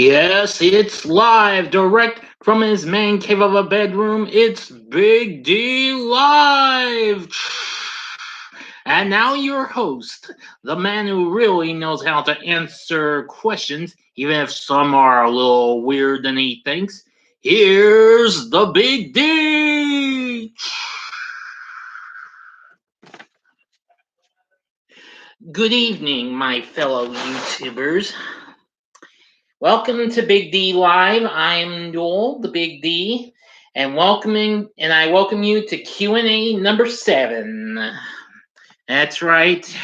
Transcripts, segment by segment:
Yes, it's live, direct from his man cave of a bedroom. It's Big D Live! And now your host, the man who really knows how to answer questions, even if some are a little weird than he thinks. Here's the Big D! Good evening, my fellow YouTubers. Welcome to Big D Live. I'm Joel, the Big D, and I welcome you to Q&A number 7. That's right.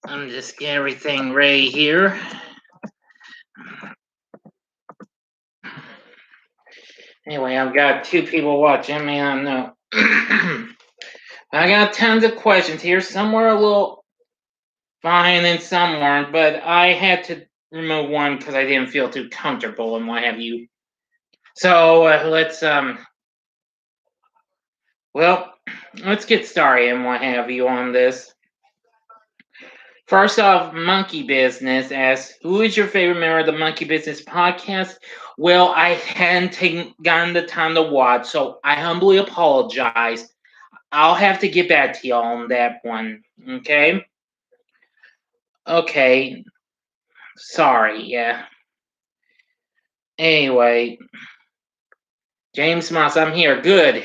I'm just getting everything ready here. Anyway, I've got 2 people watching me. I know. I got tons of questions here. Some were a little fine and some weren't, but I had to remove one because I didn't feel too comfortable and what have you. So let's get started and what have you on this. First off, Monkey Business asks, who is your favorite member of the Monkey Business podcast? Well, I hadn't gotten the time to watch, so I humbly apologize. I'll have to get back to y'all on that one, okay? Okay. Sorry, yeah. Anyway, James Moss, I'm here. Good.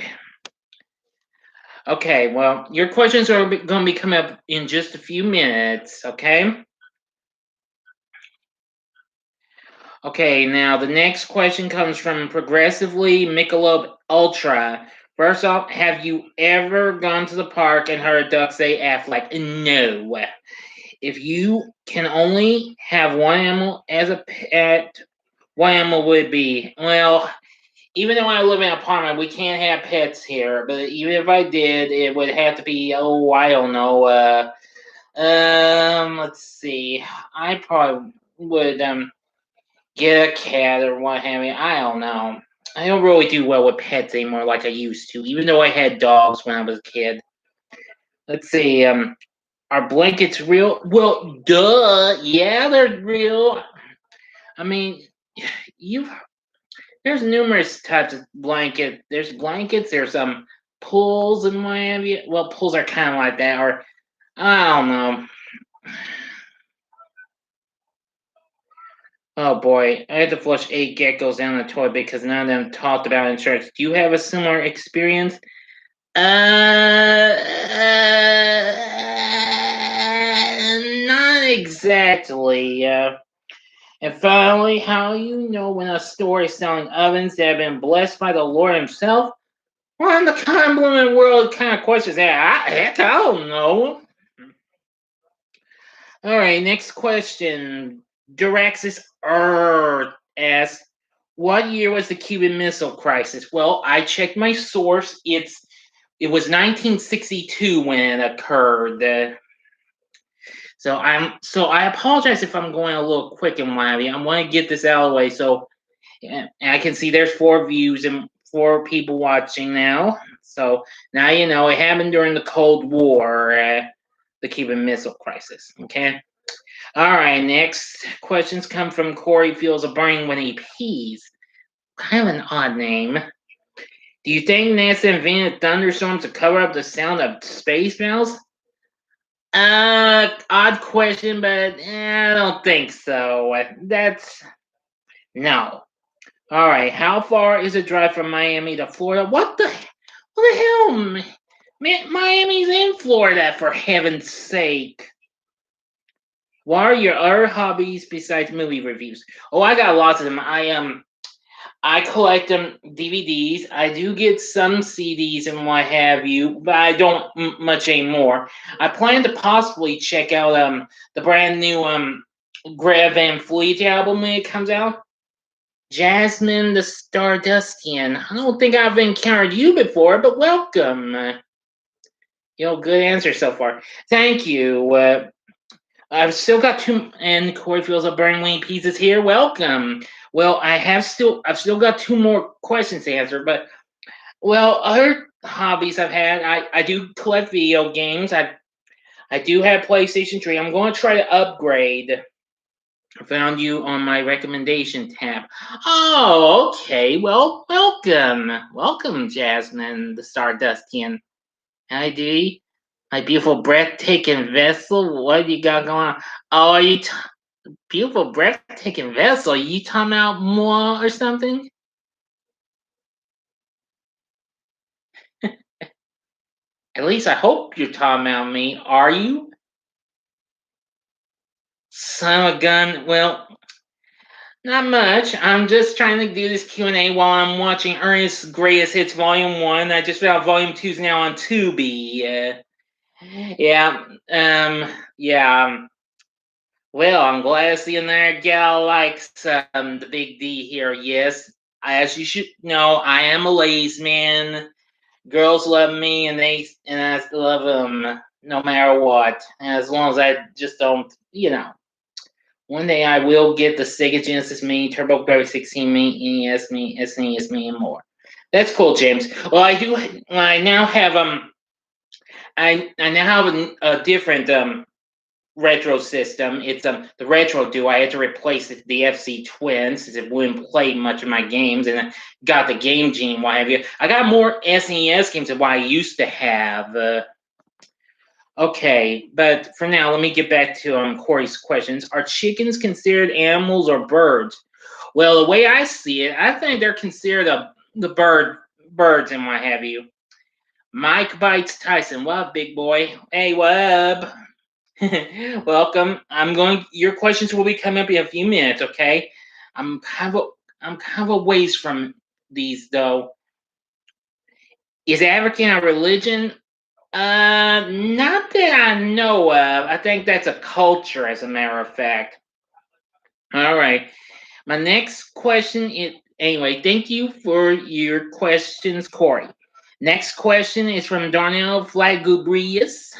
Okay, well, your questions are going to be coming up in just a few minutes, okay? Okay, now the next question comes from Progressively Michelob Ultra. First off, have you ever gone to the park and heard ducks say Affleck? No. If you can only have one animal as a pet, what animal would it be? Well, even though I live in an apartment, we can't have pets here. But even if I did, it would have to be, I don't know. Let's see. I probably would get a cat or what have you. I don't know. I don't really do well with pets anymore like I used to, even though I had dogs when I was a kid. Let's see. Are blankets real? Well, duh. Yeah, they're real. I mean, there's numerous types of blanket. There's blankets. There's pulls and what have you. Well, pulls are kind of like that, or I don't know. Oh boy, I had to flush 8 geckos down the toilet because none of them talked about insurance. Do you have a similar experience? Not exactly. And finally, how you know when a store is selling ovens that have been blessed by the Lord Himself? What in the kind blooming world kind of questions that? Heck, I don't know. All right, next question. Duraxis Earth asks, what year was the Cuban Missile Crisis? Well, I checked my source. It was 1962 when it occurred. So I apologize if I'm going a little quick and wily. I want to get this out of the way. So and I can see there's 4 views and 4 people watching now. So now you know it happened during the Cold War, the Cuban Missile Crisis. Okay. All right. Next questions come from Corey Feels a Burning When He Pees. Kind of an odd name. Do you think NASA invented thunderstorms to cover up the sound of space bells? Odd question, but I don't think so. No. All right. How far is the drive from Miami to Florida? What the hell? Man, Miami's in Florida, for heaven's sake. What are your other hobbies besides movie reviews? Oh, I got lots of them. I collect them DVDs. I do get some CDs and what have you, but I don't much anymore. I plan to possibly check out the brand new Greta Van Fleet album when it comes out. Jasmine the Stardustian. I don't think I've encountered you before, but welcome. Good answer so far. Thank you. I've still got 2, and Corey Feels a Burning Wing Pieces here. Welcome. Well, I've still got 2 more questions to answer, but other hobbies I've had, I do collect video games. I do have PlayStation 3. I'm going to try to upgrade. I found you on my recommendation tab. Oh, okay. Well, welcome. Welcome, Jasmine, the Stardustian. Hi, Dee. My beautiful, breathtaking vessel. What you got going on? Oh, are you beautiful, breathtaking vessel? You talking about moi or something? At least I hope you're talking about me. Are you? Son of a gun. Well, not much. I'm just trying to do this Q&A while I'm watching Ernest's Greatest Hits Volume 1. I just found Volume 2 is now on Tubi. Yeah, yeah. Well, I'm glad to see another gal likes the Big D here. Yes, as you should know, I am a ladies' man. Girls love me, and I love them no matter what. As long as I just don't, One day I will get the Sega Genesis Mini, Turbo Gravity 16 Mini, NES Mini, SNES Mini, and more. That's cool, James. Well, I do. I now have I now have a different retro system. It's the Retro Duo. I had to replace it, the FC Twin since it wouldn't play much of my games, and I got the Game Genie. What have you? I got more SNES games than what I used to have. Okay, but for now, let me get back to Corey's questions. Are chickens considered animals or birds? Well, the way I see it, I think they're considered the birds and what have you. Mike Bites Tyson. What up, big boy? Hey, what up? Welcome. Your questions will be coming up in a few minutes, okay? I'm kind of a ways from these though. Is African a religion? Not that I know of. I think that's a culture, as a matter of fact. All right. My next question is anyway. Thank you for your questions, Corey. Next question is from Darnell Flagubrius.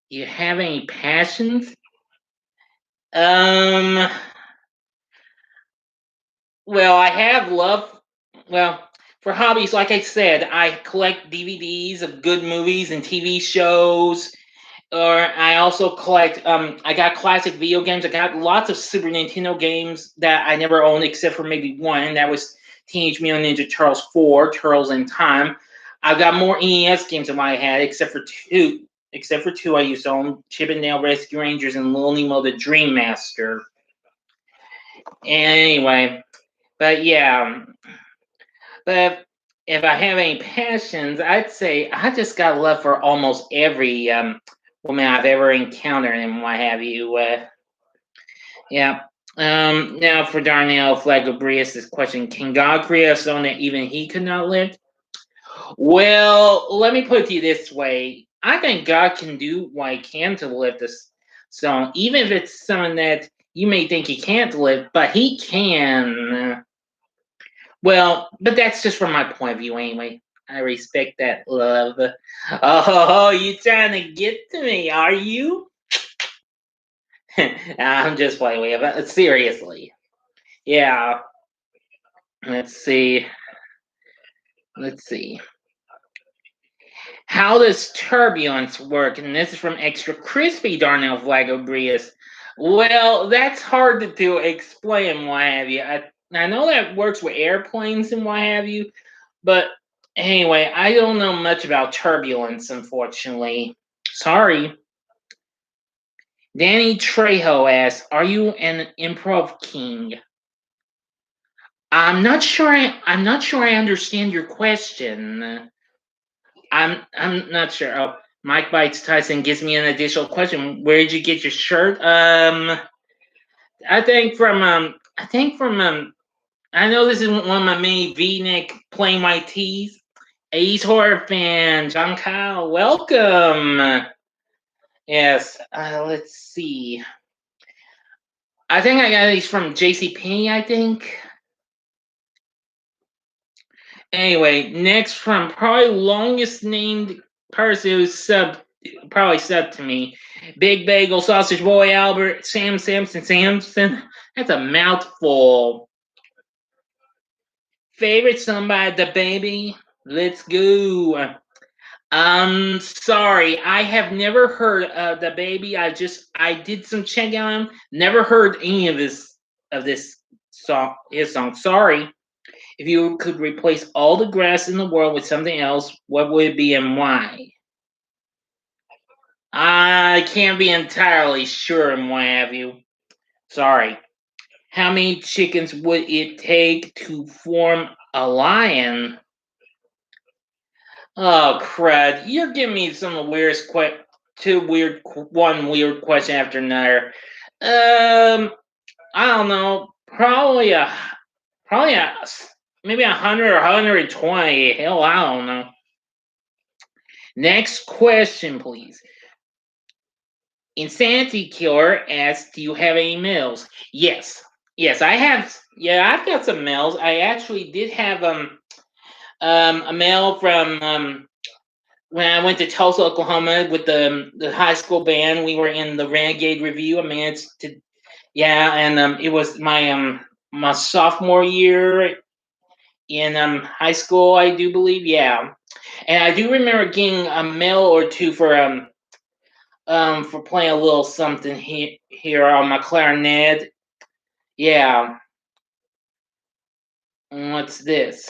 You have any passions? Um. Well, I have love. Well, for hobbies, like I said, I collect DVDs of good movies and TV shows. Or I also collect. I got classic video games. I got lots of Super Nintendo games that I never owned, except for maybe one. And that was Teenage Mutant Ninja Turtles 4, Turtles in Time. I got more NES games than I had, except for two. Except for two, I used to own Chip and Dale Rescue Rangers and Little Nemo the Dream Master. Anyway, but yeah, but if I have any passions, I'd say I just got love for almost every woman I've ever encountered and what have you. Yeah. Now for Darnell Flagobrius' question: Can God create a stone that even He could not lift? Well, let me put it to you this way: I think God can do what He can to lift a stone, even if it's something that you may think He can't lift, but He can. Well, but that's just from my point of view anyway. I respect that, love. Oh, you trying to get to me, are you? I'm just playing with you, seriously. Yeah. Let's see. Let's see. How does turbulence work? And this is from Extra Crispy Darnell Flagobrius. Well, that's hard to explain, what have you. I know that works with airplanes and what have you, but anyway, I don't know much about turbulence, unfortunately. Sorry. Danny Trejo asks, "Are you an improv king?" I'm not sure I understand your question. I'm not sure. Oh, Mike Bites Tyson gives me an additional question. Where did you get your shirt? I think from I know this is one of my many V-neck plain white tees. Ace horror fan, John Kyle, welcome. Yes, let's see. I think I got these from JCPenney, I think. Anyway, next from probably longest named person who's probably subbed to me. Big Bagel, Sausage Boy, Albert, Sam Samson. That's a mouthful. Favorite somebody, the baby. Let's go. Sorry, I have never heard of the baby. I did some checking on him. Never heard any of this song. His song. Sorry. If you could replace all the grass in the world with something else, what would it be and why? I can't be entirely sure and what have you. Sorry. How many chickens would it take to form a lion? Oh crud! You're giving me some of the weirdest one weird question after another. I don't know. Probably maybe 100 or 120. Hell, I don't know. Next question, please. Insanity Killer asks, "Do you have any mails?" Yes, I have. Yeah, I've got some mails. I actually did have a mail from when I went to Tulsa, Oklahoma with the high school band. We were in the Renegade Review. I mean, and it was my sophomore year in high school, I do believe. Yeah, and I do remember getting a mail or two for playing a little something here on my clarinet. Yeah. What's this?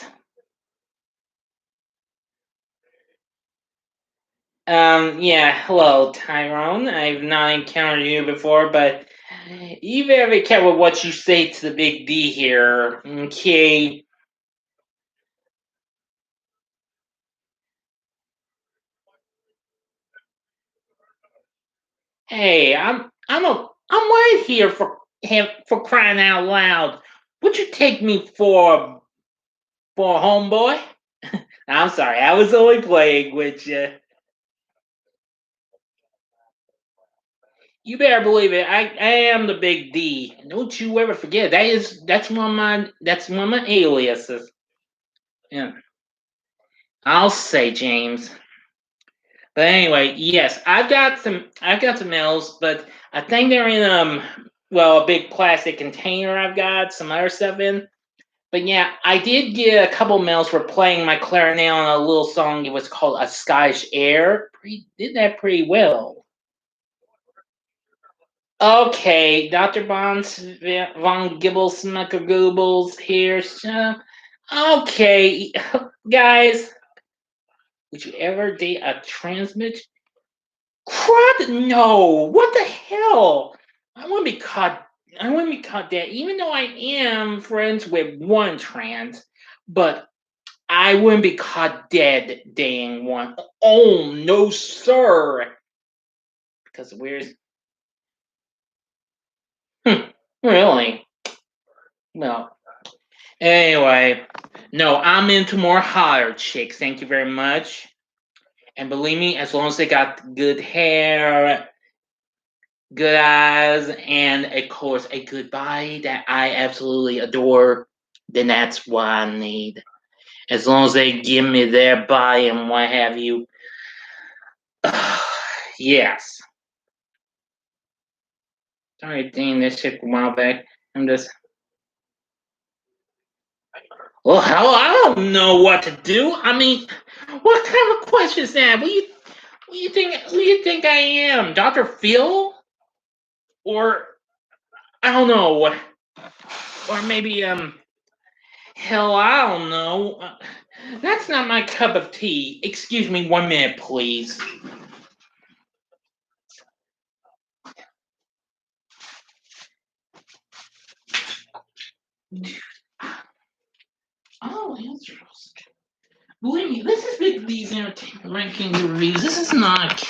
Yeah, hello, Tyrone. I've not encountered you before, but you better be careful what you say to the big D here, okay? Hey, I'm right here for him for crying out loud. Would you take me for a homeboy? I'm sorry, I was only playing with you. You better believe it. I am the big D. Don't you ever forget that's one of my aliases. Yeah. I'll say James. But anyway, yes, I've got some mails, but I think they're in a big plastic container I've got some other stuff in. But yeah, I did get a couple mails for playing my clarinet on a little song. It was called A Scottish Air. Did that pretty well. Okay, Dr. Bonds von Gibbles Smucker here. Okay, guys, would you ever date a transmit? Crud? No. What the hell? I want to be caught. I want to be caught dead. Even though I am friends with one trans, but I wouldn't be caught dead dating one. Oh no, sir. Because we're really well. Anyway, no, I'm into more hotter chicks. Thank you very much. And believe me, as long as they got good hair, good eyes, and of course a good body that I absolutely adore, then that's what I need. As long as they give me their body and what have you. Yes. Sorry, dang this shit a while back. I'm just. Well, hell, I don't know what to do. I mean, what kind of question is that? What do you think? Who do you think I am, Dr. Phil? Or I don't know. Or maybe hell, I don't know. That's not my cup of tea. Excuse me 1 minute, please. Oh, interesting. Believe me, this is Big D's Entertainment Rankings and Reviews. This is not.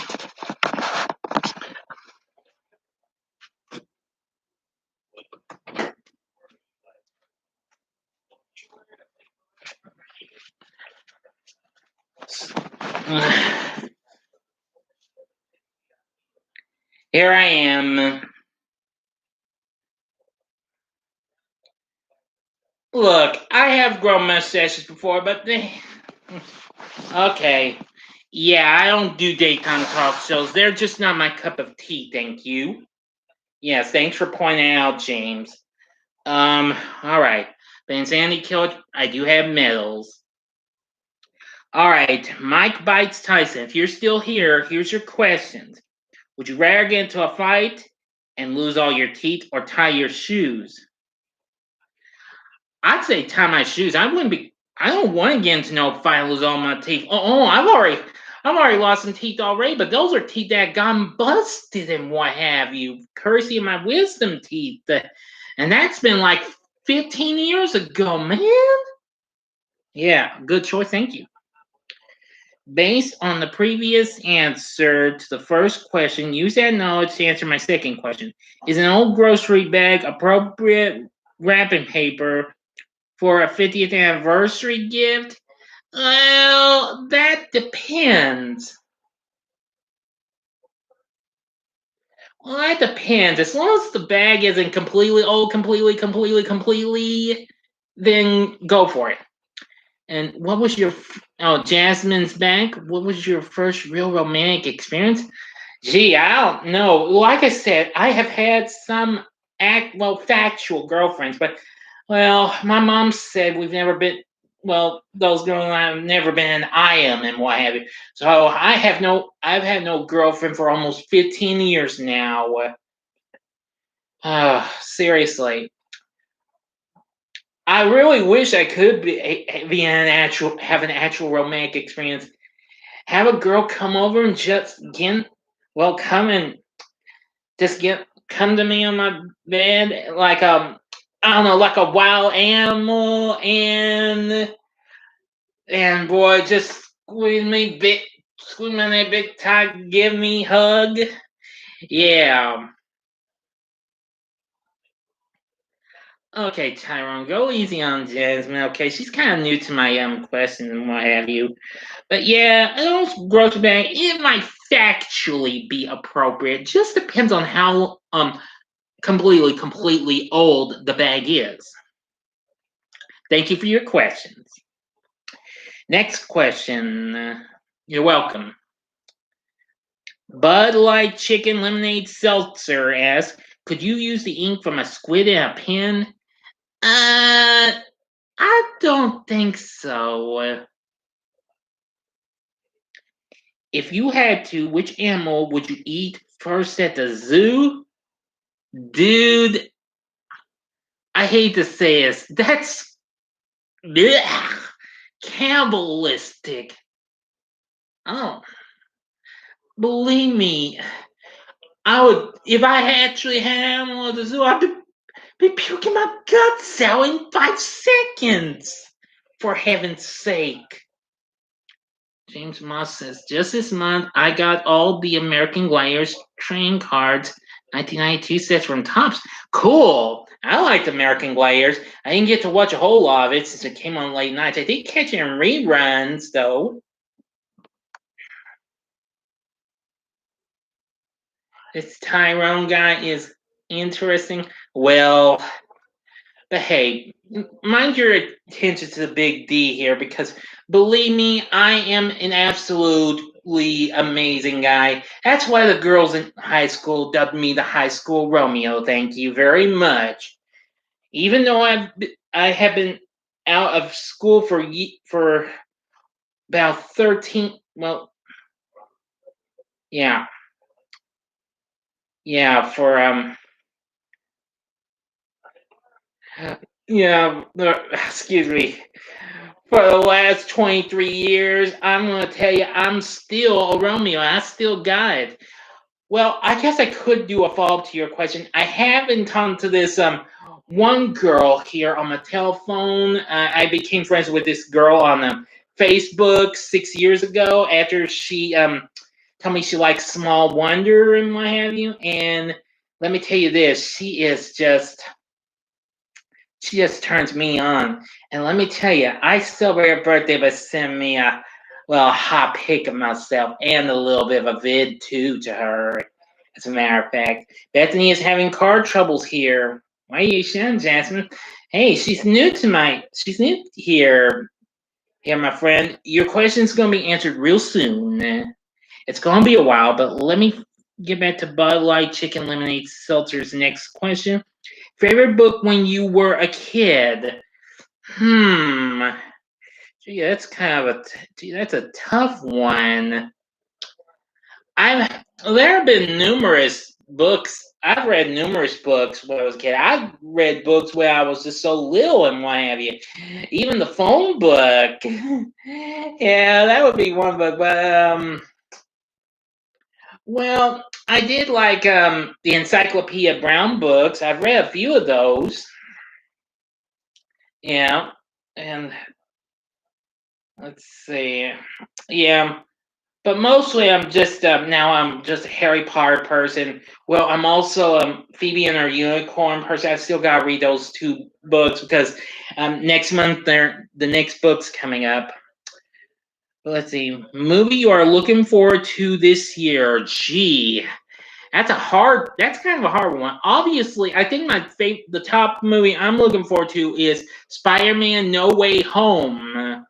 Here I am. Look, I have grown mustaches before, but okay. Yeah, I don't do daytime talk shows. They're just not my cup of tea, thank you. Yes, thanks for pointing out, James. All right. But Insanity Killer, I do have medals. All right, Mike Bites Tyson. If you're still here, here's your questions. Would you rather get into a fight and lose all your teeth or tie your shoes? I'd say tie my shoes. I wouldn't be. I don't want to get into no fight and lose all my teeth. Oh, I've already lost some teeth already. But those are teeth that got busted and what have you, courtesy of my wisdom teeth. And that's been like 15 years ago, man. Yeah, good choice. Thank you. Based on the previous answer to the first question, use that knowledge to answer my second question. Is an old grocery bag appropriate wrapping paper for a 50th anniversary gift? Well, that depends. Well, that depends. As long as the bag isn't completely old, completely, then go for it. And what was your Jasmine's Bank? What was your first real romantic experience? Gee, I don't know. Like I said, I have had some factual girlfriends, but my mom said we've never been. Well, those girls and I have never been an IM and what have you. So I've had no girlfriend for almost 15 years now. Seriously. I really wish I could have an actual romantic experience. Have a girl come over and come and come to me on my bed like I don't know, like a wild animal, and boy, just squeeze my neck big tight, give me a hug. Yeah. Okay, Tyrone, go easy on Jasmine. Okay, she's kind of new to my question and what have you. But yeah, those grocery bag, it might factually be appropriate. Just depends on how completely old the bag is. Thank you for your questions. Next question. You're welcome. Bud Light Chicken Lemonade Seltzer asks, could you use the ink from a squid in a pen? I don't think so. If you had to, which animal would you eat first at the zoo? Dude, I hate to say this. That's blech, cannibalistic. Oh, believe me, I would if I actually had an animal at the zoo. I'd be puking my guts out in 5 seconds. For heaven's sake. James Moss says, just this month, I got all the American Gladiators trading cards, 1992 sets from Topps. Cool. I liked American Gladiators. I didn't get to watch a whole lot of it since it came on late nights. I did catch it in reruns, though. This Tyrone guy is interesting. Well, but hey, mind your attention to the big D here because believe me, I am an absolutely amazing guy. That's why the girls in high school dubbed me the high school Romeo. Thank you very much. Even though I have been out of school for about 13. Well, yeah, yeah, for yeah. Excuse me. For the last 23 years, I'm going to tell you, I'm still a Romeo. I still got it. Well, I guess I could do a follow up to your question. I have been talking to this one girl here on my telephone. I became friends with this girl on Facebook 6 years ago after she told me she likes Small Wonder and what have you. And let me tell you this, she just turns me on. And let me tell you, I celebrate her birthday by sending me a hot pic of myself and a little bit of a vid too to her. As a matter of fact, Bethany is having car troubles here. Why are you shouting, Jasmine? Hey, she's new here. Here, my friend. Your question's gonna be answered real soon. It's gonna be a while, but let me get back to Bud Light Chicken Lemonade Seltzer's next question. Favorite book when you were a kid? Gee, that's kind of that's a tough one. I've there have been numerous books. I've read numerous books when I was a kid. I've read books when I was just so little and what have you. Even the phone book. Yeah, that would be one book. But well, I did like the Encyclopedia Brown books. I've read a few of those. Yeah, and let's see. Yeah, but mostly I'm just now I'm just a Harry Potter person. Well, I'm also Phoebe and her Unicorn person. I still gotta read those two books because next month the next book's coming up. Let's see, movie you are looking forward to this year. Gee, that's kind of a hard one. Obviously, I think the top movie I'm looking forward to is Spider-Man: No Way Home.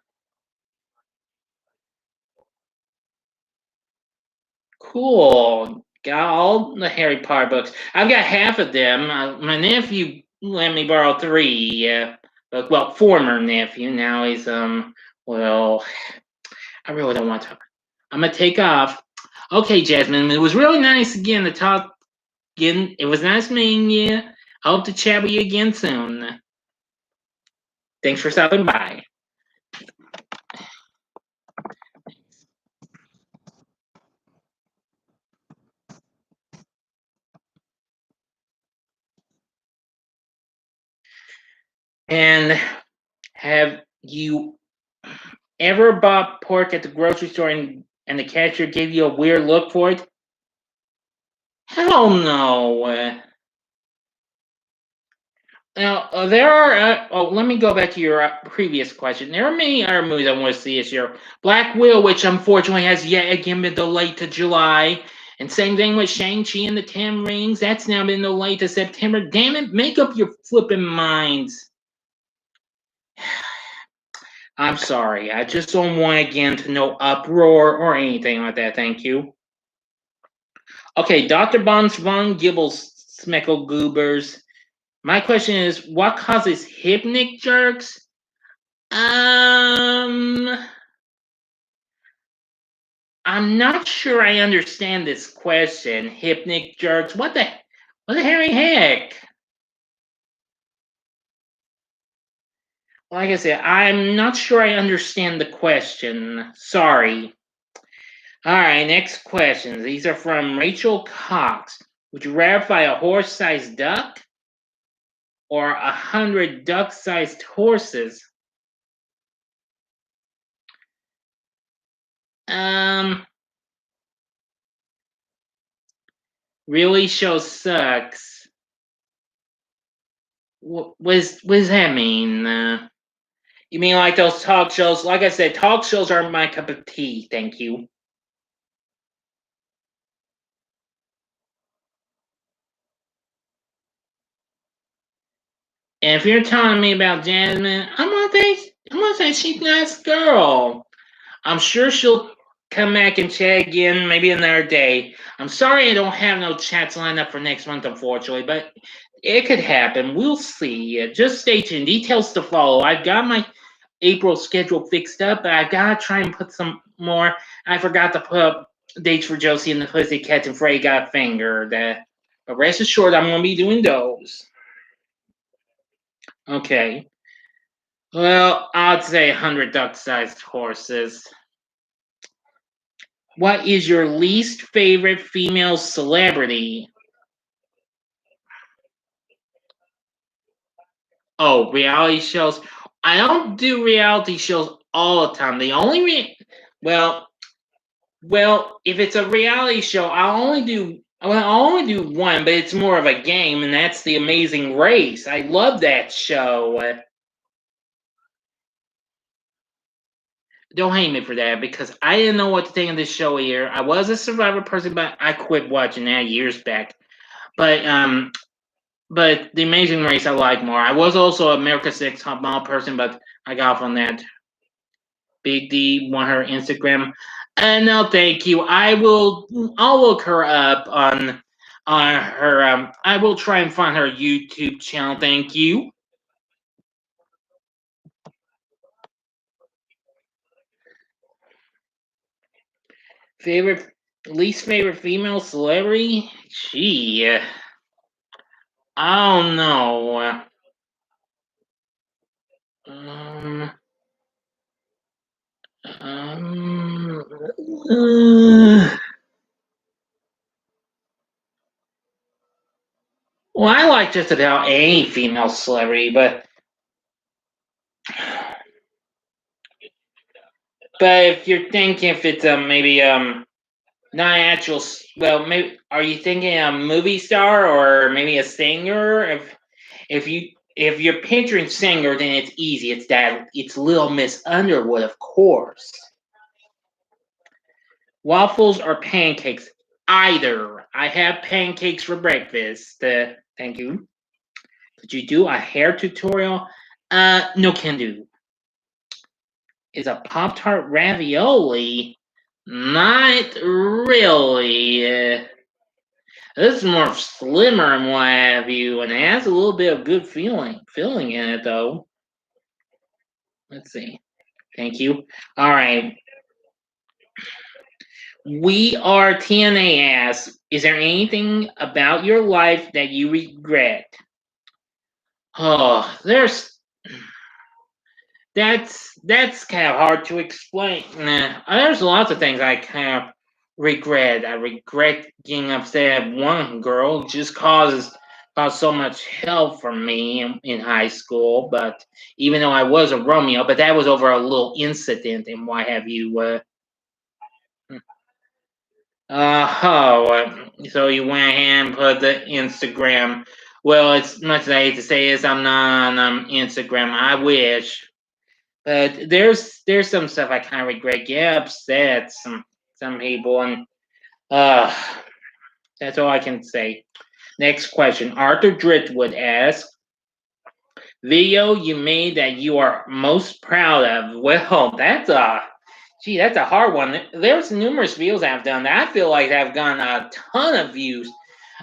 Cool. Got all the Harry Potter books. I've got half of them. My nephew let me borrow three. Well, former nephew. Now he's Well, I really don't want to. I'm gonna take off. Okay, Jasmine. It was really nice again to talk. Again, it was nice meeting you. I hope to chat with you again soon. Thanks for stopping by. And have you ever bought pork at the grocery store and the cashier gave you a weird look for it? Hell no. Now, there are. Let me go back to your previous question. There are many other movies I want to see this year. Black Widow, which unfortunately has yet again been delayed to July. And same thing with Shang-Chi and the Ten Rings. That's now been delayed to September. Damn it, make up your flipping minds. I'm sorry. I just don't want again to no uproar or anything like that. Thank you. Okay, Dr. Bonds von Gibbles Smeckle Goobers. My question is, what causes hypnic jerks? Um, I'm not sure I understand this question. Hypnic jerks. What the hairy heck? Like I said, I'm not sure I understand the question. Sorry. All right, next questions. These are from Rachel Cox. Would you rather fight a horse-sized duck or 100 duck-sized horses? Um, really show sucks. What does that mean? You mean like those talk shows? Like I said, talk shows aren't my cup of tea. Thank you. And if you're telling me about Jasmine, I'm gonna say she's a nice girl. I'm sure she'll come back and chat again, maybe another day. I'm sorry I don't have no chats lined up for next month, unfortunately, but it could happen. We'll see. Just stay tuned. Details to follow. I've got my April schedule fixed up, but I've got to try and put some more. I forgot to put up dates for Josie and the Pussycats and Frey Got Fingered. But rest assured, I'm going to be doing those. Okay. Well, I'd say 100 duck-sized horses. What is your least favorite female celebrity? Oh, reality shows. I don't do reality shows all the time. Well, if it's a reality show, I'll only do one, but it's more of a game, and that's The Amazing Race. I love that show. Don't hate me for that because I didn't know what to think of this show here. I was a Survivor person, but I quit watching that years back. But The Amazing Race I like more. I was also America's Next Top Model person, but I got off on that. Big D want her Instagram. No, thank you. I'll look her up on her. I will try and find her YouTube channel. Thank you. Least favorite female celebrity? Gee, I don't know. Um, um, uh, well, I like just about any female celebrity, but if you're thinking if it's maybe not actual, well, maybe are you thinking a movie star or maybe a singer? If you're picturing singer, then it's easy. It's Little Miss Underwood, of course. Waffles or pancakes? Either. I have pancakes for breakfast. Thank you. Could you do a hair tutorial? No can do. Is a Pop Tart ravioli? Not really. This is more slimmer and what have you, and it has a little bit of good filling in it though. Let's see. Thank you. All right. We are TNA asks, is there anything about your life that you regret? Oh, that's kind of hard to explain. Nah, there's lots of things I kind of regret. I regret getting upset at one girl just caused so much hell for me in high school. But even though I was a Romeo, but that was over a little incident and what have you. So you went ahead and put the Instagram. Well, it's much as I hate to say this, I'm not on Instagram. I wish, but there's some stuff I kind of regret. Get upset some people, and uh, that's all I can say. Next question. Arthur Driftwood asks, video you made that you are most proud of. Well, that's a hard one. There's numerous videos I've done that I feel like have gotten a ton of views.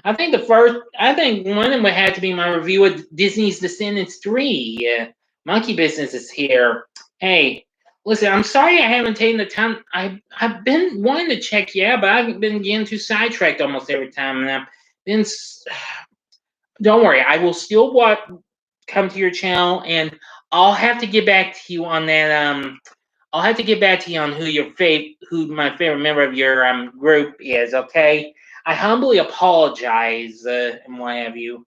I think one of them would have to be my review of Disney's Descendants 3. Monkey Business is here. Hey, listen, I'm sorry I haven't taken the time. I've been wanting to check, yeah, but I've been getting too sidetracked almost every time, and I've been. Don't worry, I will still come to your channel, and I'll have to get back to you on that. I'll have to get back to you on who my favorite member of your group is. Okay, I humbly apologize and what have you.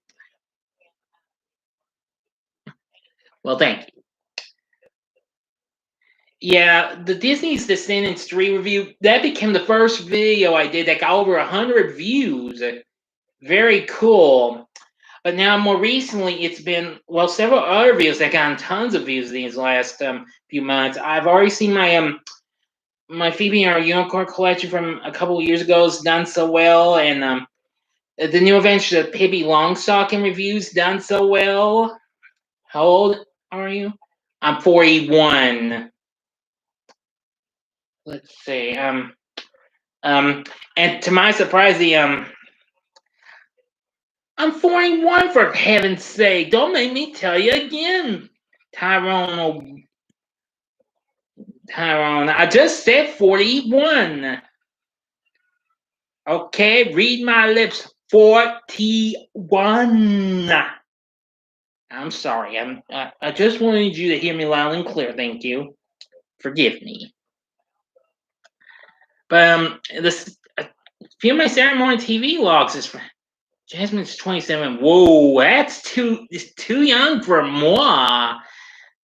Well, thank you. Yeah, the Disney's Descendants 3 review that became the first video I did that got over 100 views. Very cool. But now, more recently, it's been several other videos that gotten tons of views these last few months. I've already seen my Phoebe and our Unicorn collection from a couple of years ago has done so well, and the new adventure of Pibby Longstocking reviews done so well. How old are you? I'm 41. Let's see. And to my surprise, I'm 41 for heaven's sake. Don't make me tell you again, Tyrone. Tyrone, I just said 41. Okay, read my lips. 41. I'm sorry. I just wanted you to hear me loud and clear. Thank you. Forgive me. But this few of my Saturday morning TV logs is Jasmine's 27. Whoa, it's too young for moi.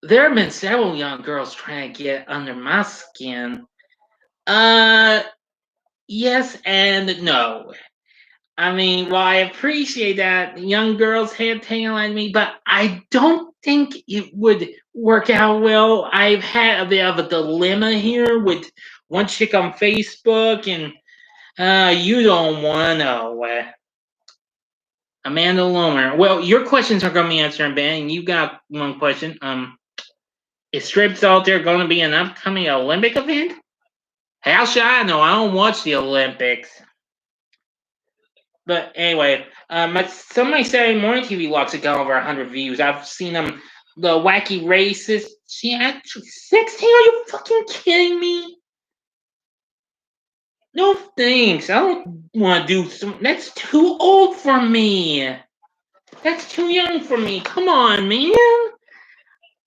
There have been several young girls trying to get under my skin. Yes and no. I mean, well, I appreciate that young girls have taken like me, but I don't think it would work out well. I've had a bit of a dilemma here with one chick on Facebook, and you don't want to know. Amanda Lomer. Well, your questions are going to be answered, Ben. And you got one question. Is Strip Salter going to be an upcoming Olympic event? How should I know? I don't watch the Olympics. But anyway, some of my Saturday morning TV logs have gone over 100 views. I've seen them. The Wacky Racist. She actually 16. Are you fucking kidding me? No thanks. I don't want to do some. That's too old for me. That's too young for me. Come on, man.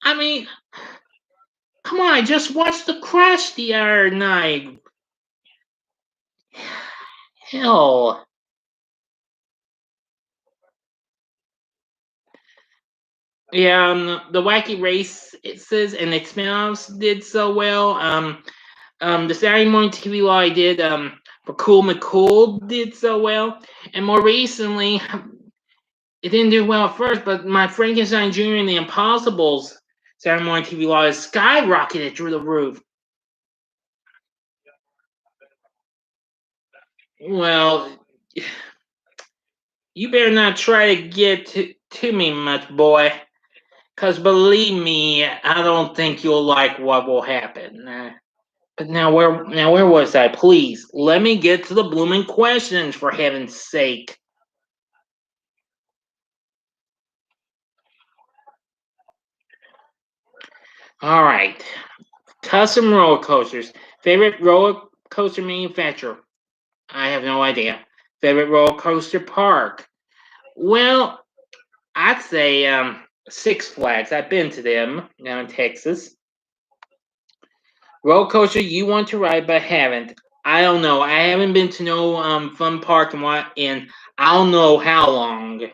I mean, come on. I just watched The Crash the other night. Hell. Yeah, the Wacky Races and its spin-offs did so well. The Saturday Morning TV Law I did for Cool McCool did so well, and more recently, it didn't do well at first. But my Frankenstein Jr. and the Impossibles Saturday Morning TV Law has skyrocketed through the roof. Well, you better not try to get to me much, boy. Cause believe me, I don't think you'll like what will happen. But now where was I? Please let me get to the blooming questions for heaven's sake. All right, custom roller coasters. Favorite roller coaster manufacturer? I have no idea. Favorite roller coaster park? Well, I'd say Six Flags. I've been to them down in Texas. Roller coaster you want to ride but haven't. I don't know. I haven't been to no fun park in I don't know how long.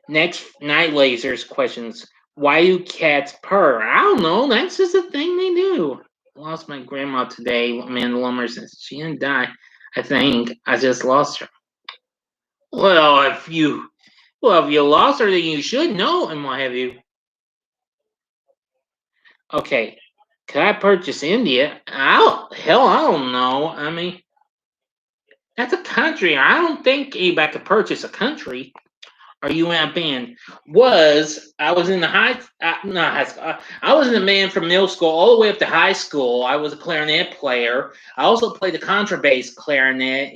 Next, night lasers questions. Why do cats purr? I don't know. That's just a thing they do. Lost my grandma today, Amanda Lumberson. She didn't die. I think I just lost her. Well, if you lost her, then you should know and what have you. Okay, could I purchase India? I don't know. I mean, that's a country. I don't think anybody could purchase a country. Are you in a band? I was in the not high school. I was in a band from middle school all the way up to high school. I was a clarinet player. I also played the contrabass clarinet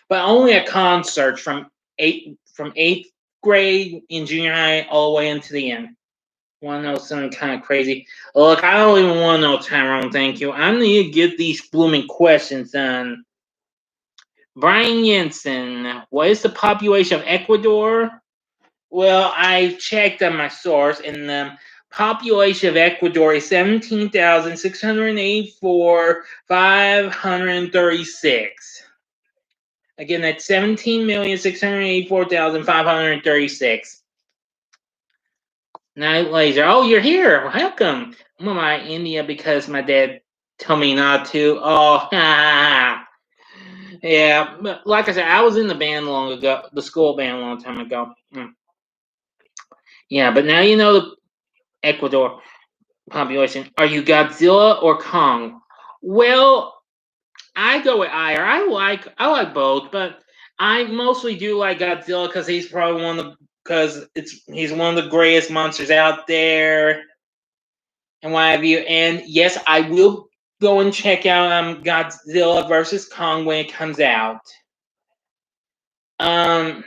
but only at concerts from eighth grade in junior high all the way into the end. Want to know something kind of crazy? Look, I don't even want to know, Tyrone. Thank you. I need to get these blooming questions done. Brian Jensen, what is the population of Ecuador? Well, I checked on my source, and the population of Ecuador is 17,684,536. Again, that's 17,684,536. Night Laser. Oh, you're here. Welcome. I'm in India because my dad told me not to. Oh, yeah. But like I said, I was in the band long ago, the school band a long time ago. Yeah, but now you know the Ecuador population. Are you Godzilla or Kong? Well, I go with either. I like both, but I mostly do like Godzilla because he's probably he's one of the greatest monsters out there and what have you. And yes, I will go and check out Godzilla versus Kong when it comes out. Um,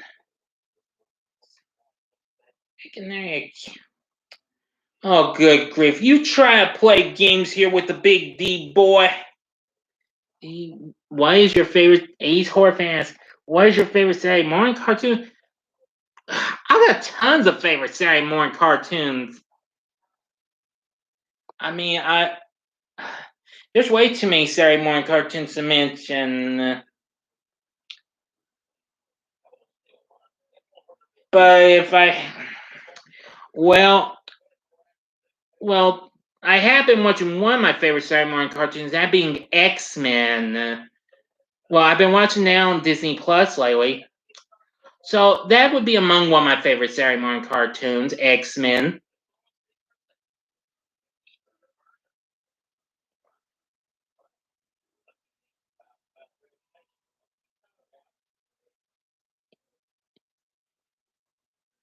oh, good grief! You try to play games here with the big D boy. What is your favorite? Ace horror fans. What is your favorite Saturday morning cartoon? I got tons of favorite Saturday morning cartoons. I mean, there's way too many Saturday morning cartoons to mention. But if I, well, well, I have been watching one of my favorite Saturday morning cartoons, that being X-Men. Well, I've been watching that on Disney Plus lately. So that would be among one of my favorite Saturday morning cartoons, X-Men.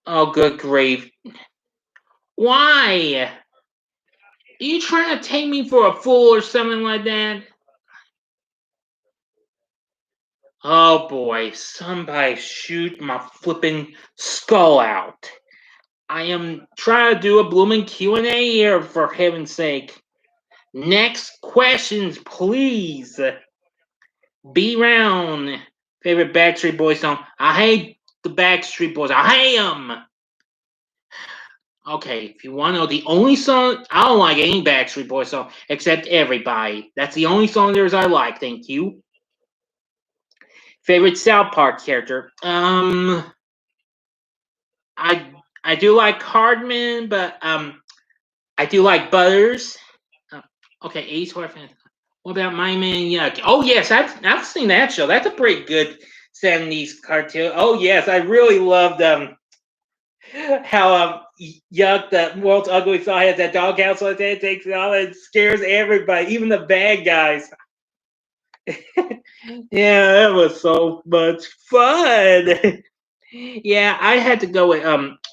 Oh, good grief. Why? Are you trying to take me for a fool or something like that? Oh boy, somebody shoot my flipping skull out. I am trying to do a blooming Q&A here, for heaven's sake. Next questions, please. Be round. Favorite Backstreet Boys song? I hate the Backstreet Boys. I hate them. Okay, if you want to know the only song, I don't like any Backstreet Boys song except Everybody. That's the only song theirs I like. Thank you. Favorite South Park character? I do like Hardman, but I do like Butters. Okay, Ace Horfman. What about My Man Yuck? Oh yes, I've seen that show. That's a pretty good '70s cartoon. Oh yes, I really loved how Yuck, the world's ugliest dog, has that doghouse like that. It takes it all and scares everybody, even the bad guys. Yeah, that was so much fun. Yeah, I had to go with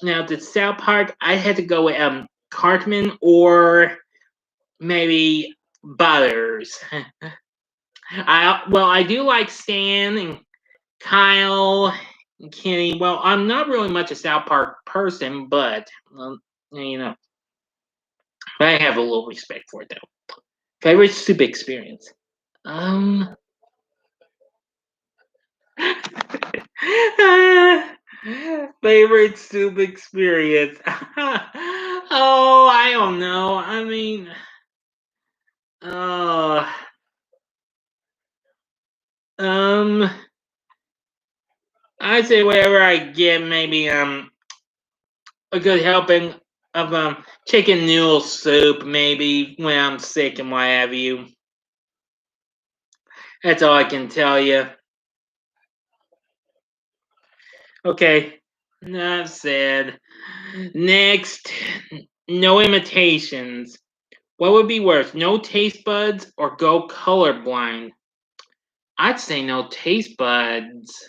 now the South Park. I had to go with Cartman or maybe Butters. I do like Stan and Kyle and Kenny. Well, I'm not really much a South Park person, but you know, I have a little respect for it though. Favorite soup experience? Um, favorite soup experience? Oh, I don't know. I mean, uh, um, I'd say wherever I get maybe a good helping of chicken noodle soup, maybe when I'm sick and what have you. That's all I can tell you. Okay, enough said. Next, no imitations. What would be worse, no taste buds or go colorblind? I'd say no taste buds.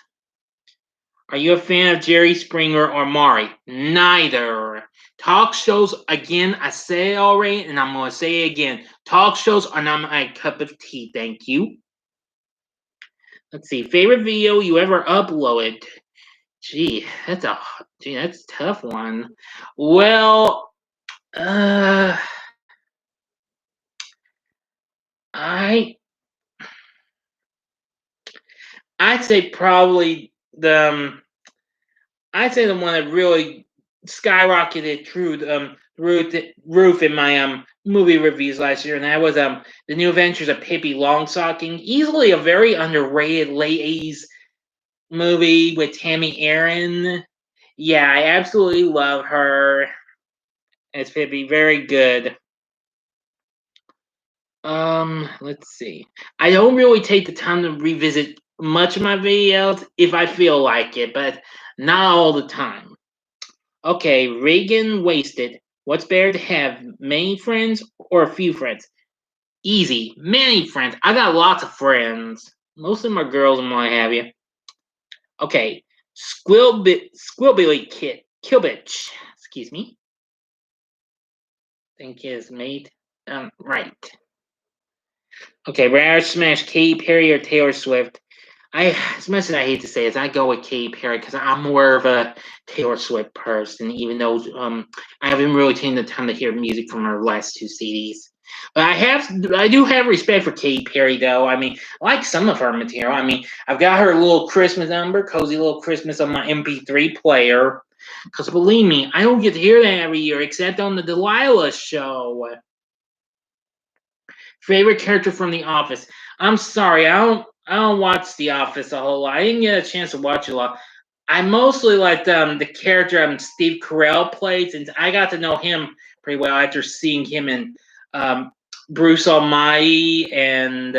Are you a fan of Jerry Springer or Maury? Neither. Talk shows, again, I said it already, and I'm going to say it again. Talk shows are not my cup of tea, thank you. Let's see, favorite video you ever uploaded? That's a tough one. Well, uh, I I'd say probably I'd say the one that really skyrocketed through the roof in my movie reviews last year, and that was the New Adventures of Pippi Longstocking. Easily a very underrated late '80s movie with Tammy Aaron. Yeah, I absolutely love her as Pippi. Very good. Let's see. I don't really take the time to revisit much of my videos if I feel like it, but not all the time. Okay, Reagan wasted. What's better to have, many friends or a few friends? Easy, many friends. I got lots of friends. Most of them are girls and what have you. Okay, Squilbilly Kit, Kilbitch. Excuse me. Think his mate. Right. Okay, Rare Smash, Katy Perry or Taylor Swift? As much as I hate to say it, I go with Katy Perry because I'm more of a Taylor Swift person, even though I haven't really taken the time to hear music from her last two CDs. But I do have respect for Katy Perry, though. I mean, I like some of her material. I mean, I've got her little Christmas number, Cozy Little Christmas, on my MP3 player. Because believe me, I don't get to hear that every year, except on the Delilah show. Favorite character from The Office? I'm sorry, I don't watch The Office a whole lot. I didn't get a chance to watch it a lot. I mostly liked the character Steve Carell played, since I got to know him pretty well after seeing him in Bruce Almighty and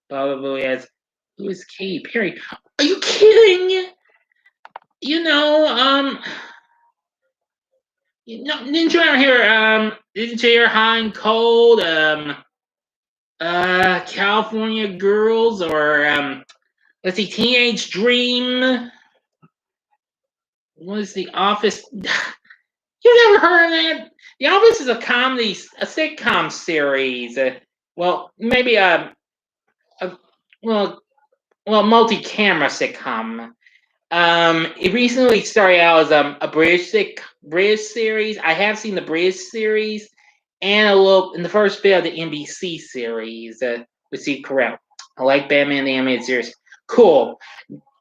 probably as who is Katy Perry? Are you kidding? You know, didn't you ever hear didn't you hear High and Cold? California Girls or let's see, Teenage Dream. What is The Office? You never heard of that? The Office is a sitcom series. Well, maybe a well, multi-camera sitcom. It recently started out as a British series. I have seen the British series, and a little in the first bit of the NBC series with Steve Carell. I like Batman the Animated Series. Cool.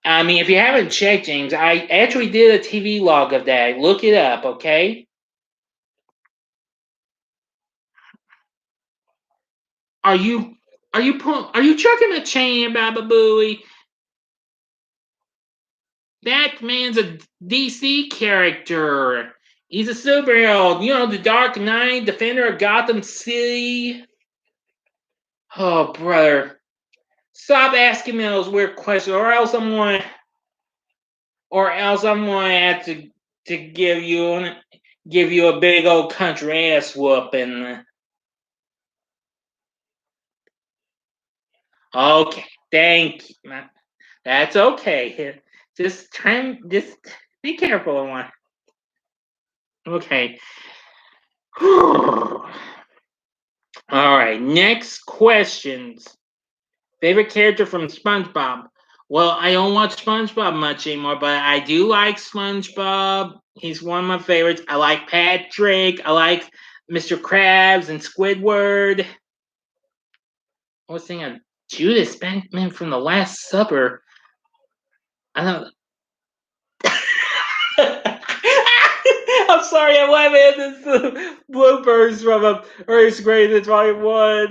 I mean, if you haven't checked, James, I actually did a TV log of that. Look it up, okay? Are you are you chucking a chain, Baba Booey? That man's a DC character. He's a superhero. You know, the Dark Knight, Defender of Gotham City. Oh, brother. Stop asking me those weird questions, or else I'm going to have to give you a big old country ass whooping. Okay, thank you. That's okay. Just be careful on one. Okay. All right, next questions. Favorite character from SpongeBob? Well, I don't watch SpongeBob much anymore, but I do like SpongeBob. He's one of my favorites. I like Patrick. I like Mr. Krabs and Squidward. I was thinking Judas Bankman from The Last Supper. I don't. I'm sorry, I'm laughing at this bloopers from Earth's Greatest Volume 1.